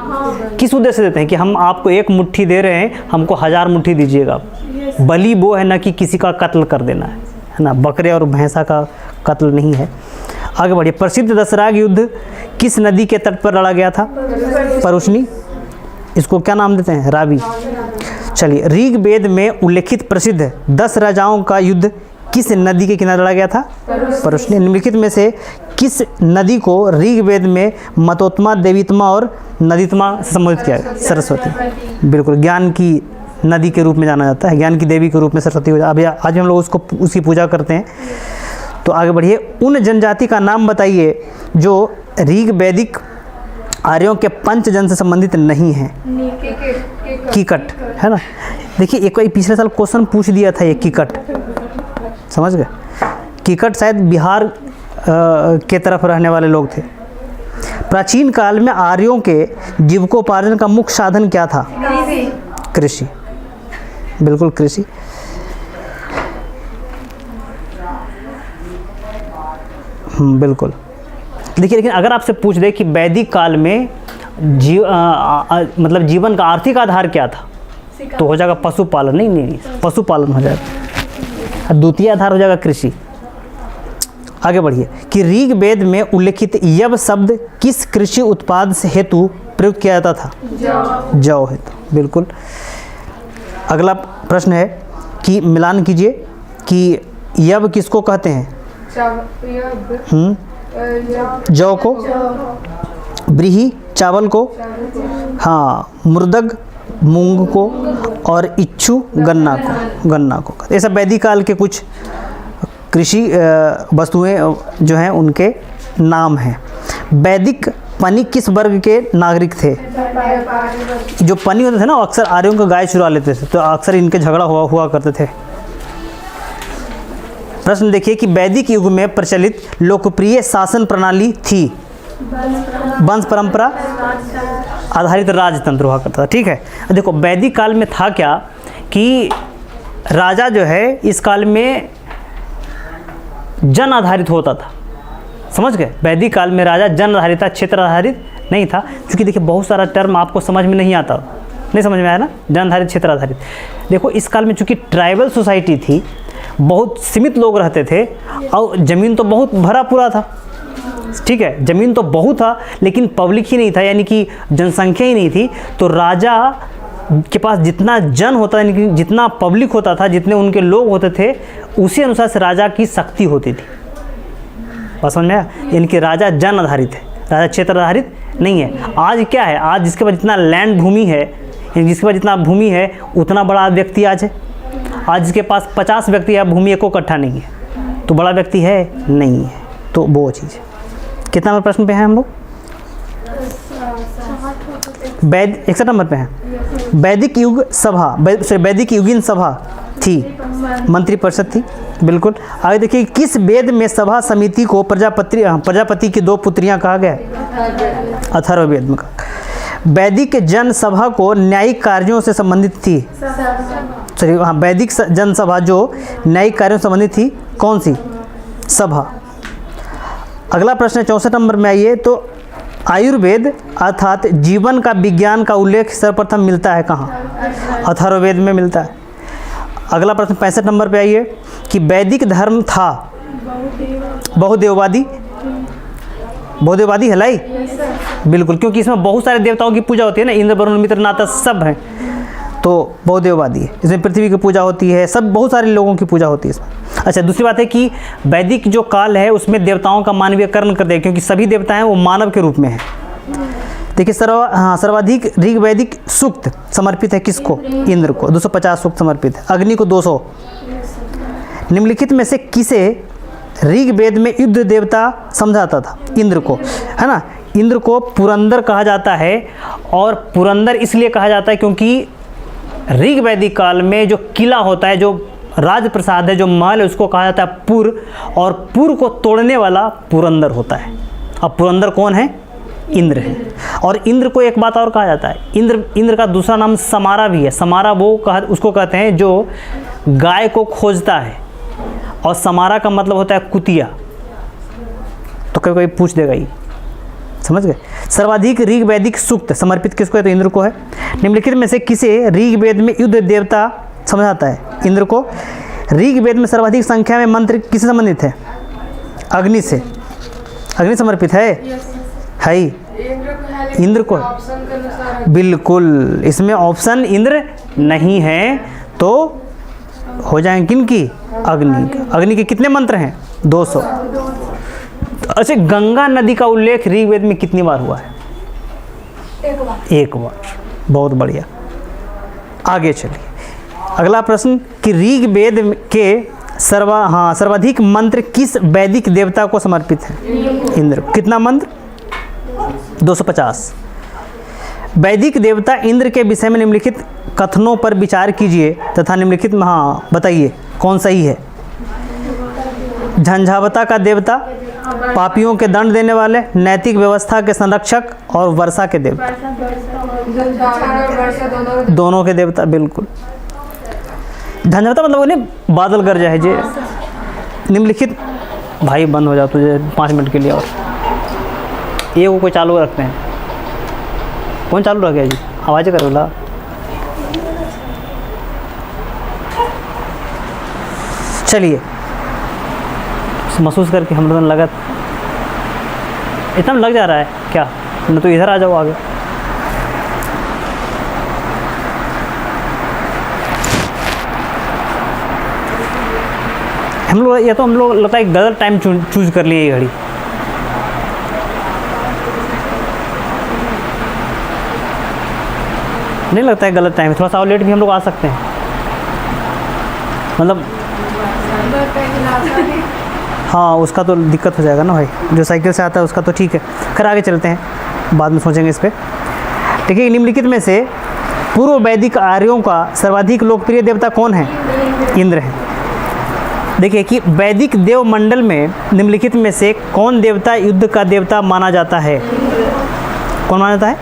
किस उद्देश्य से देते हैं कि हम आपको 1 मुट्ठी दे रहे हैं, हमको 1000 मुट्ठी दीजिएगा। बलि वो है ना कि किसी का कत्ल कर देना है ना, बकरे और भैंसा का कत्ल नहीं है। आगे बढ़िए, प्रसिद्ध दशराग युद्ध किस नदी के तट पर लड़ा गया था, परुष्णी, इसको क्या नाम देते हैं, रावी। चलिए, ऋग्वेद में उल्लेखित प्रसिद्ध 10 राजाओं का युद्ध किस नदी के किनारे लड़ा गया था, परुष्णी। निम्नलिखित में से किस नदी को ऋग्वेद में मतोत्मा, देवीत्मा और नदीत्मा से संबोधित किया गया, सरस्वती। बिल्कुल, ज्ञान की नदी के रूप में जाना जाता है, ज्ञान की देवी के रूप में सरस्वती हो जाती है। अब आज हम लोग उसकी पूजा करते हैं। तो आगे बढ़िए, उन जनजाति का नाम बताइए जो ऋग वैदिक आर्यों के पंचजन से संबंधित नहीं है। कीकट, है ना। देखिए एक बार पिछले साल क्वेश्चन पूछ दिया था ये कीकट, समझ गए। कीकट शायद बिहार के तरफ रहने वाले लोग थे। प्राचीन काल में आर्यों के जीविकोपार्जन का मुख्य साधन क्या था? कृषि, बिल्कुल कृषि। बिल्कुल। देखिए लेकिन अगर आपसे पूछ दे कि वैदिक काल में मतलब जीवन का आर्थिक आधार क्या था, तो हो जाएगा पशुपालन। नहीं, पशुपालन हो जाएगा। द्वितीय आधार हो जाएगा कृषि। आगे बढ़िए कि ऋग वेद में उल्लेखित यव शब्द किस कृषि उत्पाद से हेतु प्रयुक्त किया जाता था? जौ हेतु, बिल्कुल। अगला प्रश्न है कि मिलान कीजिए कि यव किसको कहते हैं? जौ को, ब्रीही चावल को, हाँ, मुर्दग मूंग को, और इच्छु गन्ना को। ये सब वैदिक काल के कुछ कृषि वस्तुएं जो हैं उनके नाम हैं। वैदिक पनी किस वर्ग के नागरिक थे? जो पनी होते थे ना, अक्सर आर्यों को गाय चुरा लेते थे, तो अक्सर इनके झगड़ा हुआ करते थे। प्रश्न देखिए कि वैदिक युग में प्रचलित लोकप्रिय शासन प्रणाली थी? वंश परंपरा आधारित राजतंत्र हुआ करता था। ठीक है, देखो वैदिक काल में था क्या कि राजा जो है इस काल में जन आधारित होता था, समझ गए। वैदिक काल में राजा जन आधारित था, क्षेत्र आधारित नहीं था। क्योंकि देखिए बहुत सारा टर्म आपको समझ में नहीं आता, नहीं समझ में आया ना, जन आधारित क्षेत्र आधारित। देखो इस काल में चूंकि ट्राइबल सोसाइटी थी, बहुत सीमित लोग रहते थे, और ज़मीन तो बहुत भरा पूरा था। ठीक है, ज़मीन तो बहुत था लेकिन पब्लिक ही नहीं था, यानी कि जनसंख्या ही नहीं थी। तो राजा के पास जितना जन होता, यानी कि जितना पब्लिक होता था, जितने उनके लोग होते थे, उसी अनुसार से राजा की शक्ति होती थी। बात समझ में आया? यानी कि राजा जन आधारित है, राजा क्षेत्र आधारित नहीं है। आज क्या है, आज जिसके पास जितना लैंड भूमि है, जिसके पास जितना भूमि है उतना बड़ा व्यक्ति आज है। आज जिसके पास 50 व्यक्ति है, भूमि एको कट्ठा नहीं है, तो बड़ा व्यक्ति है नहीं है। तो वो चीज़ है। कितना नंबर प्रश्न पे हैं हम लोग? 61 नंबर पे हैं। वैदिक युग सभा, वैदिक युगीन सभा थी, मंत्रिपरिषद थी, बिल्कुल। आगे देखिए किस वेद में सभा समिति को प्रजापति की 2 पुत्रियां कहा गया? अथर्ववेद में कहा। वैदिक जन सभा को न्यायिक कार्यों से संबंधित थी? सॉरी, हाँ, वैदिक जन सभा जो न्यायिक कार्यों से संबंधित थी, कौन सी सभा? अगला प्रश्न 64 नंबर में आइए। तो आयुर्वेद अर्थात जीवन का विज्ञान का उल्लेख सर्वप्रथम मिलता है कहाँ? अथर्ववेद में मिलता है। अगला प्रश्न 65 नंबर पे आइए कि वैदिक धर्म था बहुदेववादी? बहुदेववादी है लाई? बिल्कुल, क्योंकि इसमें बहुत सारे देवताओं की पूजा होती है ना, इंद्र वरुण मित्र नाता सब हैं, तो बहुदेववादी है। इसमें पृथ्वी की पूजा होती है, सब बहुत सारे लोगों की पूजा होती है इसमें। अच्छा, दूसरी बात है कि वैदिक जो काल है उसमें देवताओं का मानवीयकरण कर दे, क्योंकि सभी देवता हैं वो मानव के रूप में हैं। देखिए सर्वाधिक ऋग वैदिक सूक्त समर्पित है किसको? इंद्र को, 250 सूक्त समर्पित है। अग्नि को 200। निम्नलिखित में से किसे ऋग वेद में युद्ध देवता समझाता था? इंद्र को, है ना। इंद्र को पुरंदर कहा जाता है, और पुरंदर इसलिए कहा जाता है क्योंकि ऋग वैदिक काल में जो किला होता है, जो राजप्रसाद है, जो महल है, उसको कहा जाता है पुर, और पुर को तोड़ने वाला पुरंदर होता है। अब पुरंदर कौन है? इंद्र है। और इंद्र को एक बात और कहा जाता है, इंद्र का दूसरा नाम समारा भी है। समारा उसको कहते हैं जो गाय को खोजता है, और समारा का मतलब होता है कुतिया। तो कोई पूछ देगा ये, समझ गए। सर्वाधिक ऋग वैदिक सूक्त समर्पित किसको है? तो इंद्र को है। निम्नलिखित में से किसे ऋग वेद में युद्ध देवता समझाता है? इंद्र को। ऋग वेद में सर्वाधिक संख्या में मंत्र किससे संबंधित है? अग्नि से। अग्नि समर्पित है ही इंद्र को। बिल्कुल, इसमें ऑप्शन इंद्र नहीं है, तो हो जाएंगे किनकी? अग्नि। अग्नि के कितने मंत्र हैं? 200। अच्छा, गंगा नदी का उल्लेख ऋग्वेद में कितनी बार हुआ है? एक बार। बहुत बढ़िया। आगे चलिए अगला प्रश्न कि ऋग्वेद के सर्वाधिक मंत्र किस वैदिक देवता को समर्पित है? इंद्र। कितना मंत्र? 250। वैदिक देवता इंद्र के विषय में निम्नलिखित कथनों पर विचार कीजिए तथा निम्नलिखित में बताइए कौन सही है। झंझावता का देवता, पापियों के दंड देने वाले, नैतिक व्यवस्था के संरक्षक और वर्षा के देवता। दोनों के देवता, बिल्कुल। झंझावता मतलब उन्हें बादल गरजा है जे निम्नलिखित। भाई बंद हो जाओ तुझे 5 मिनट के लिए और ये को कोई चालू रखते हैं। कौन चालू रख गया जी? आवाज़ करो ला। चलिए महसूस करके हम लोगों ने लगा इतना लग जा रहा है क्या? न तो इधर आ जाओ आगे। हम लोग या तो हम लोग लगता है गलत टाइम चूज कर लिए ये घड़ी। नहीं लगता है गलत टाइम? थोड़ा सा और लेट भी हम लोग आ सकते हैं, मतलब हाँ उसका तो दिक्कत हो जाएगा ना भाई, जो साइकिल से आता है उसका तो ठीक है। खैर आगे चलते हैं, बाद में सोचेंगे इस पर। देखिए निम्नलिखित में से पूर्व वैदिक आर्यों का सर्वाधिक लोकप्रिय देवता कौन है? इंद्र है। देखिए कि वैदिक देव मंडल में निम्नलिखित में से कौन देवता युद्ध का देवता माना जाता है? कौन माना जाता है?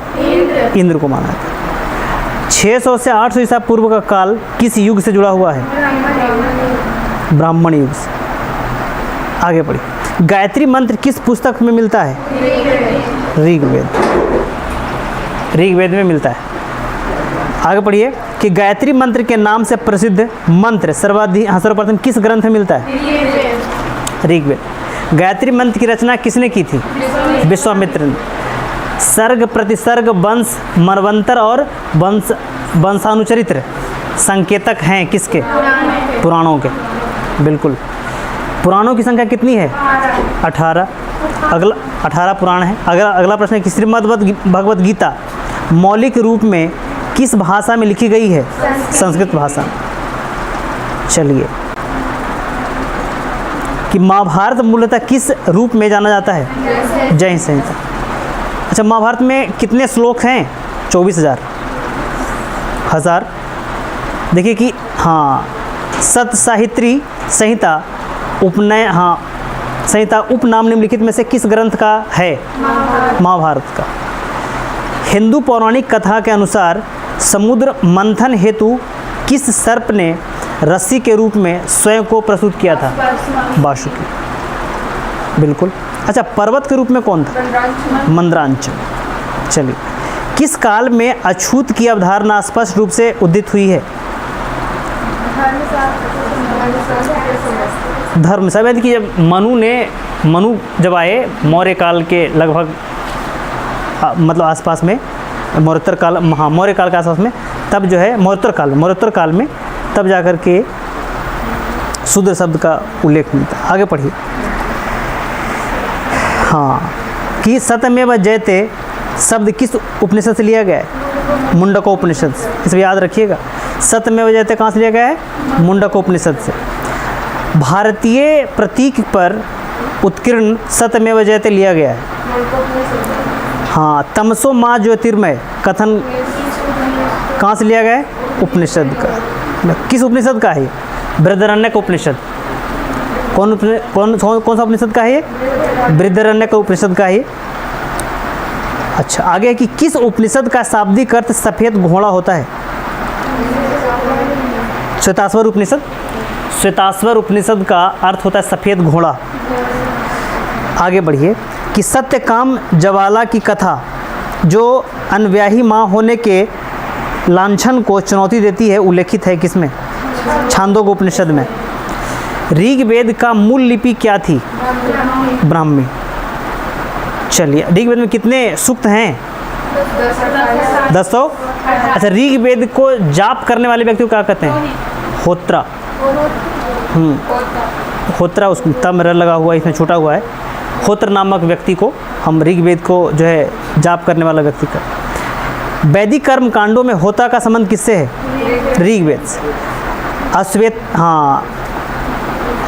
इंद्र को माना जाता है। 600 से 800 ईसा पूर्व का काल किस युग से जुड़ा हुआ है? ब्राह्मण युग से। आगे बढ़िए। गायत्री मंत्र किस पुस्तक में मिलता है? ऋग्वेद। ऋग्वेद में मिलता है। आगे पढ़िए कि गायत्री मंत्र के नाम से प्रसिद्ध मंत्र सर्वप्रथम किस ग्रंथ में मिलता है? ऋग्वेद। गायत्री मंत्र की रचना किसने की थी? विश्वामित्र ने। सर्ग, प्रतिसर्ग, वंश, मनवंतर और वंशानुचरित्र संकेतक हैं किसके? पुराणों के। बिल्कुल। पुराणों की संख्या कितनी है? 18। अगला 18 पुराण है। अगला प्रश्न है कि श्रीमद् भगवद गीता मौलिक रूप में किस भाषा में लिखी गई है? संस्कृत भाषा। चलिए कि महाभारत मूलतः किस रूप में जाना जाता है? जय संहिता। अच्छा महाभारत में कितने श्लोक हैं? 24,000। देखिए कि सत साहित्री संहिता उपनय संहिता उपनाम निम्नलिखित में से किस ग्रंथ का है? महाभारत का। हिंदू पौराणिक कथा के अनुसार समुद्र मंथन हेतु किस सर्प ने रस्सी के रूप में स्वयं को प्रस्तुत किया था? वासुकी। बिल्कुल। अच्छा पर्वत के रूप में कौन था? मंदरांचल। चलिए किस काल में अछूत की अवधारणा स्पष्ट रूप से उदित हुई है? धर्म शायद कि जब मनु जब आए मौर्य काल के लगभग मतलब आसपास में, मौर्योत्तर काल, मौर्य काल के आसपास में, तब जो है मौर्योत्तर काल में तब जाकर के शूद्र शब्द का उल्लेख मिलता है। आगे पढ़िए। कि सत्यमेव जयते शब्द किस उपनिषद से लिया गया है? मुंडकोपनिषद से। इसे याद रखिएगा। सत्यमेव जयते कहाँ से लिया गया है? मुंडकोपनिषद से। भारतीय प्रतीक पर उत्कीर्ण सत्यमेव जयते लिया गया है। तमसो माँ ज्योतिर्मय कथन कहाँ से लिया गया है? उपनिषद का। किस उपनिषद का है? बृहदारण्यक उपनिषद। कौन सा उपनिषद का है ये? बृहदारण्यक उपनिषद का है। अच्छा आगे है कि किस उपनिषद का शाब्दिक अर्थ सफ़ेद घोड़ा होता है? श्वेताश्वर उपनिषद। श्वेताश्वर उपनिषद का अर्थ होता है सफ़ेद घोड़ा। आगे बढ़िए कि सत्यकाम ज्वाला की कथा जो अनव्याही माँ होने के लांछन को चुनौती देती है उल्लेखित है किसमें? छांदोग्य उपनिषद में। ऋग्वेद का मूल लिपि क्या थी? ब्राह्मी। चलिए ऋग्वेद में कितने सूक्त हैं? 10। अच्छा ऋग्वेद को जाप करने वाले व्यक्ति को क्या कहते हैं? होत्रा। होत्रा, उसको तब र लगा हुआ इसमें छूटा हुआ है। होत्र नामक व्यक्ति को हम ऋग्वेद को जो है जाप करने वाला व्यक्ति का। वैदिक कर्म कांडों में होता का संबंध किससे है? ऋग्वेद से। अश्वेत, हाँ,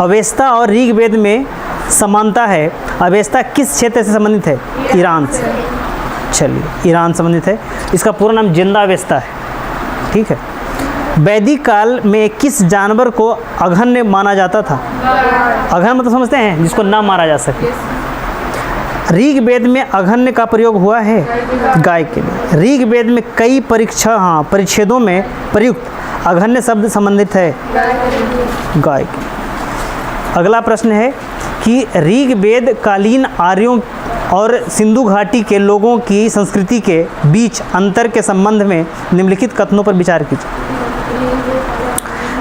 अवेस्ता और ऋग्वेद में समानता है। अवेस्ता किस क्षेत्र से संबंधित है? ईरान से। चलिए, ईरान संबंधित है। इसका पूरा नाम जिंदा अवेस्ता है, ठीक है। वैदिक काल में किस जानवर को अघन्य माना जाता था? अघन्य मतलब समझते हैं, जिसको ना मारा जा सके। ऋग्वेद में अघन्य का प्रयोग हुआ है गाय के लिए। ऋग्वेद में कई परिच्छेदों में प्रयुक्त अघन्य शब्द संबंधित है गाय के। अगला प्रश्न है कि ऋग्वेद कालीन आर्यों और सिंधु घाटी के लोगों की संस्कृति के बीच अंतर के संबंध में निम्नलिखित कथनों पर विचार कीजिए।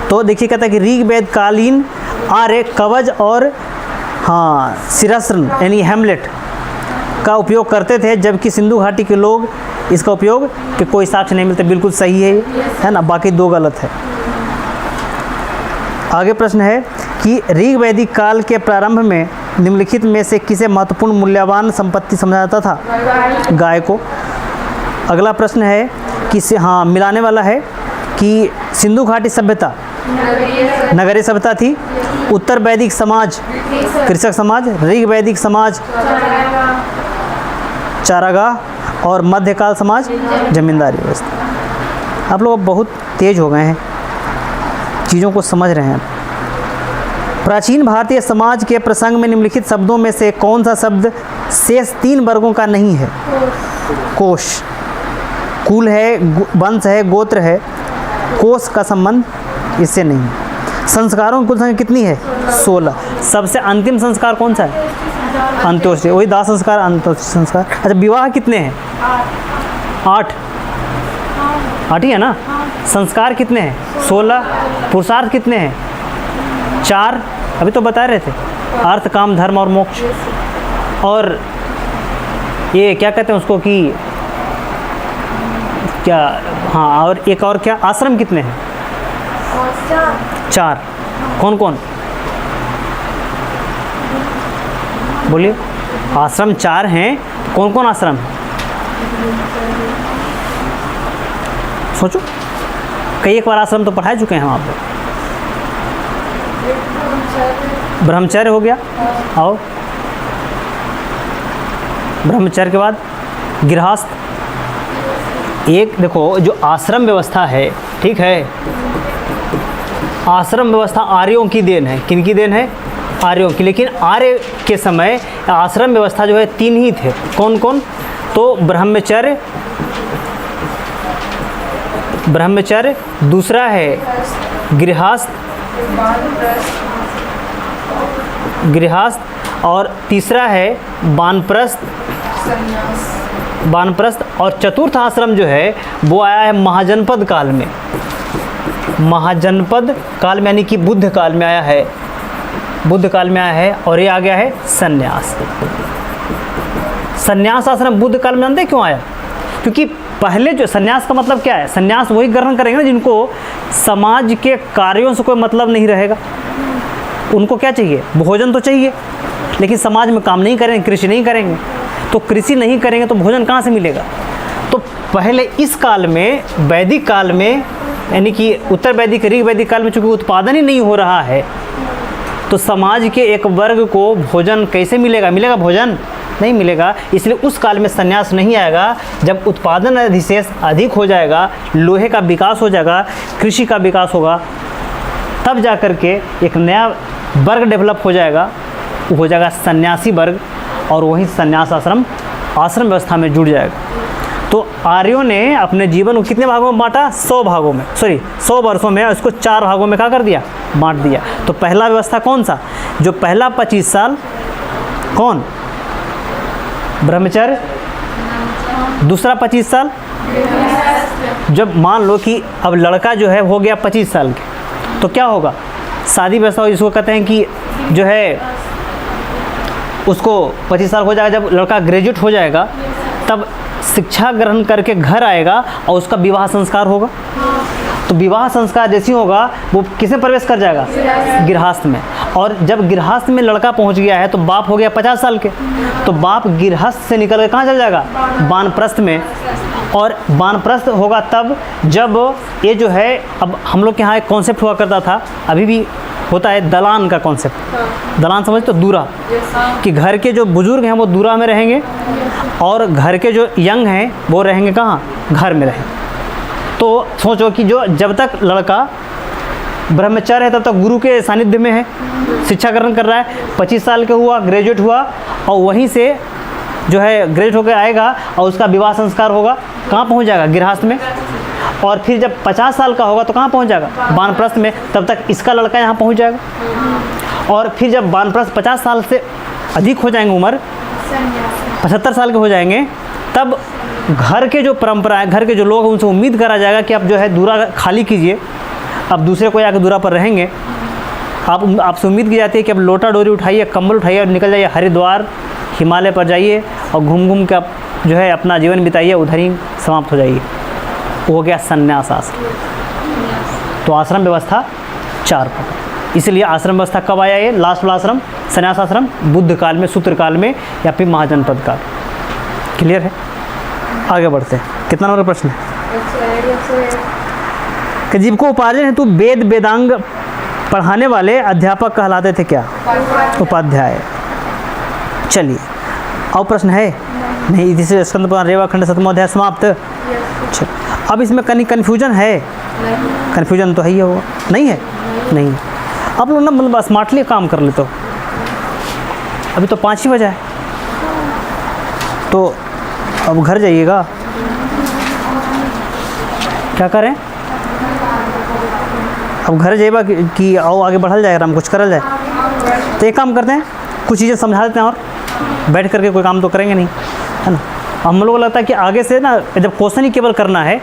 तो देखिए, कहता है कि ऋग्वेद कालीन आर्य कवच और शिरस्त्र यानी हेमलेट का उपयोग करते थे, जबकि सिंधु घाटी के लोग इसका उपयोग के कोई साक्ष्य नहीं मिलते। बिल्कुल सही है ना, बाकी दो गलत है। आगे प्रश्न है कि ऋग्वैदिक काल के प्रारंभ में निम्नलिखित में से किसे महत्वपूर्ण मूल्यवान संपत्ति समझा जाता था? गाय को। अगला प्रश्न है कि मिलाने वाला है कि सिंधु घाटी सभ्यता नगरीय सभ्यता थी, उत्तर वैदिक समाज कृषक समाज, ऋग्वैदिक समाज चारागाह और मध्यकाल समाज जमींदारी व्यवस्था। आप लोग बहुत तेज हो गए हैं, चीज़ों को समझ रहे हैं। प्राचीन भारतीय समाज के प्रसंग में निम्नलिखित शब्दों में से कौन सा शब्द शेष 3 वर्गों का नहीं है? कोश। कुल है, वंश है, गोत्र है, कोश का संबंध इससे नहीं है। संस्कारों की कुल संख्या कितनी है? 16। सबसे अंतिम संस्कार कौन सा है? अंत्योदय। वही दाह संस्कार, अंत्योदय संस्कार। अच्छा, विवाह कितने हैं? 8 ही है ना। संस्कार कितने हैं? 16। पुरुषार्थ कितने हैं? 4। अभी तो बता रहे थे, अर्थ, काम, धर्म और मोक्ष। और ये क्या कहते हैं उसको कि क्या, और एक और क्या, आश्रम कितने हैं? 4। कौन कौन? बोलिए। आश्रम 4 हैं, कौन कौन आश्रम है? सोचो, कई एक बार आश्रम तो पढ़ा चुके हैं हम आप लोग। ब्रह्मचर्य हो गया, आओ। ब्रह्मचर्य के बाद गृहस्थ। एक देखो, जो आश्रम व्यवस्था है, ठीक है, आश्रम व्यवस्था आर्यों की देन है। किन की देन है? आर्यों की। लेकिन आर्य के समय आश्रम व्यवस्था जो है 3 ही थे। कौन कौन? तो ब्रह्मचर्य, दूसरा है गृहस्थ, और तीसरा है वानप्रस्थ, और चतुर्थ आश्रम जो है वो आया है महाजनपद काल में। महाजनपद काल में यानी कि बुद्ध काल में आया है, और ये आ गया है संन्यास। संन्यास आश्रम बुद्ध काल में जानते क्यों आया? क्योंकि पहले जो संन्यास का मतलब क्या है? संन्यास वही ग्रहण करेंगे ना जिनको समाज के कार्यों से कोई मतलब नहीं रहेगा। उनको क्या चाहिए? भोजन तो चाहिए, लेकिन समाज में काम नहीं करेंगे, कृषि नहीं करेंगे, तो कृषि नहीं करेंगे तो भोजन कहाँ से मिलेगा? तो पहले इस काल में, वैदिक काल में, यानी कि उत्तर वैदिक ऋग्वैदिक काल में चूँकि उत्पादन ही नहीं हो रहा है, तो समाज के एक वर्ग को भोजन कैसे मिलेगा? भोजन नहीं मिलेगा। इसलिए उस काल में संन्यास नहीं आएगा। जब उत्पादन अधिशेष अधिक हो जाएगा, लोहे का विकास हो जाएगा, कृषि का विकास होगा, तब जा कर के एक नया वर्ग डेवलप हो जाएगा, वो हो जाएगा सन्यासी वर्ग, और वही संन्यास आश्रम व्यवस्था में जुड़ जाएगा। तो आर्यों ने अपने जीवन को कितने भागों में बांटा? 100 भागों में, 100 वर्षों में उसको 4 भागों में क्या कर दिया? बांट दिया। तो पहला व्यवस्था कौन सा? जो पहला 25 साल कौन? ब्रह्मचर्य। दूसरा 25 साल, जब मान लो कि अब लड़का जो है हो गया 25 साल के, तो क्या होगा? शादी व्यवस्था, इसको कहते हैं कि जो है उसको 25 साल हो जाएगा। जब लड़का ग्रेजुएट हो जाएगा, तब शिक्षा ग्रहण करके घर आएगा और उसका विवाह संस्कार होगा। तो विवाह संस्कार जैसे होगा वो किसमें प्रवेश कर जाएगा? गृहस्थ में। और जब गृहस्थ में लड़का पहुंच गया है तो बाप हो गया 50 साल के, तो बाप गृहस्थ से निकल के कहाँ चल जाएगा? वानप्रस्थ में। और वानप्रस्थ होगा तब जब ये जो है, अब हम लोग के यहाँ एक कॉन्सेप्ट हुआ करता था, अभी भी होता है, दलान का कॉन्सेप्ट। दलान समझ तो दूरा, कि घर के जो बुजुर्ग हैं वो दूरा में रहेंगे और घर के जो यंग हैं वो रहेंगे कहाँ? घर में रहेंगे। तो सोचो कि जो जब तक लड़का ब्रह्मचार्य है तब तक गुरु के सानिध्य में है, शिक्षा ग्रहण कर रहा है, 25 साल का हुआ, ग्रेजुएट हुआ, और वहीं से जो है ग्रेजुएट होकर आएगा और उसका विवाह संस्कार होगा, कहाँ पहुँच जाएगा? गृहस्थ में। और फिर जब 50 साल का होगा तो कहाँ पहुँच जाएगा? वानप्रस्थ में। तब तक इसका लड़का यहाँ पहुँच जाएगा। और फिर जब वानप्रस्थ 50 साल से अधिक हो जाएंगे, उम्र 75 साल के हो जाएंगे, तब घर के जो परंपराएं, घर के जो लोग हैं उनसे उम्मीद करा जाएगा कि अब जो है दूरा खाली कीजिए, अब दूसरे कोई आके दूरा पर रहेंगे। आपसे उम्मीद की जाती है कि अब लोटा डोरी उठाइए, कंबल उठाइए और निकल जाइए हरिद्वार, हिमालय पर जाइए और घूम घूम के आप जो है अपना जीवन बिताइए, उधर ही समाप्त हो जाइए। हो गया संन्यास आश्रम। तो आश्रम व्यवस्था 4 प्रकार। इसलिए आश्रम व्यवस्था कब आया? ये लास्ट वाला आश्रम संन्यास आश्रम बुद्ध काल में, सूत्र काल में, या फिर महाजनपद काल। क्लियर है? आगे बढ़ते हैं। कितना नंबर प्रश्न है? कि जीविकोपार्जन हेतु वेद वेदांग पढ़ाने वाले अध्यापक कहलाते थे क्या? उपाध्याय। चलिए, और प्रश्न है? नहीं। इसी स्कंद पुराण रेवा खंड 7वां अध्याय समाप्त। चलो, अब इसमें कन्फ्यूजन है? कन्फ्यूजन तो है ही होगा। नहीं है? नहीं। आप लोग ना मतलब स्मार्टली काम कर लेते हो। अभी तो 5 ही बजा है, तो अब घर जाइएगा, क्या करें? अब घर जाइएगा कि आओ आगे बढ़ल जाए, हम कुछ करल जाए। तो एक काम करते हैं, कुछ चीज़ें समझा देते हैं और बैठ करके कोई काम तो करेंगे नहीं, है ना। हम लोग को लगता है कि आगे से ना जब क्वेश्चन ही केवल करना है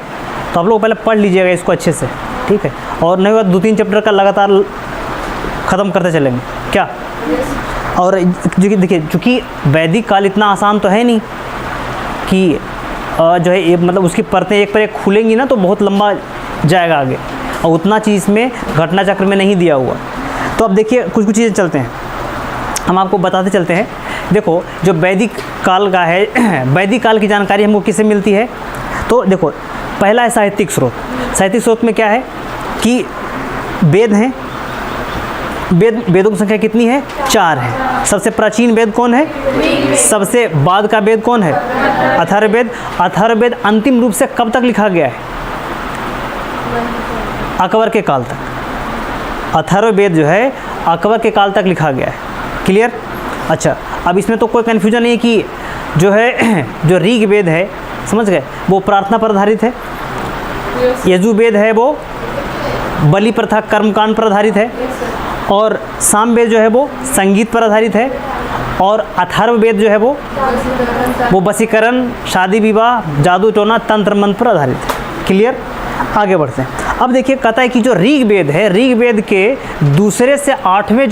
तो आप लोग पहले पढ़ लीजिएगा इसको अच्छे से, ठीक है। और नहीं हुआ 2-3 चैप्टर का लगातार ख़त्म करते चलेंगे क्या। और देखिए, चूँकि वैदिक काल इतना आसान तो है नहीं कि जो है ये मतलब उसकी परतें एक पर एक खुलेंगी ना तो बहुत लंबा जाएगा आगे, और उतना चीज़ में घटना चक्र में नहीं दिया हुआ। तो अब देखिए कुछ चीज़ें चलते हैं, हम आपको बताते चलते हैं। देखो, जो वैदिक काल का है, वैदिक काल की जानकारी हमको किससे मिलती है? तो देखो, पहला है साहित्यिक स्रोत। साहित्यिक स्रोत में क्या है कि वेद हैं। वेदों की संख्या कितनी है? 4 है। सबसे प्राचीन वेद कौन है? सबसे बाद का वेद कौन है? अथर्ववेद। अथर्ववेद अंतिम रूप से कब तक लिखा गया है? अकबर के काल तक। अथर्ववेद जो है अकबर के काल तक लिखा गया है। क्लियर? अच्छा, अब इसमें तो कोई कन्फ्यूजन नहीं कि जो है जो ऋग्वेद है, समझ गए, वो प्रार्थना पर आधारित है। यजुर्वेद है वो बलि प्रथा कर्मकांड पर आधारित है। और सामवेद जो है वो संगीत पर आधारित है। और अथर्ववेद जो है वो वशीकरण, शादी विवाह, जादू टोना, तंत्र मंत्र पर आधारित है। क्लियर? आगे बढ़ते हैं। अब देखिए, कहता है कि जो ऋग्वेद है, ऋग्वेद के दूसरे से 8वें जो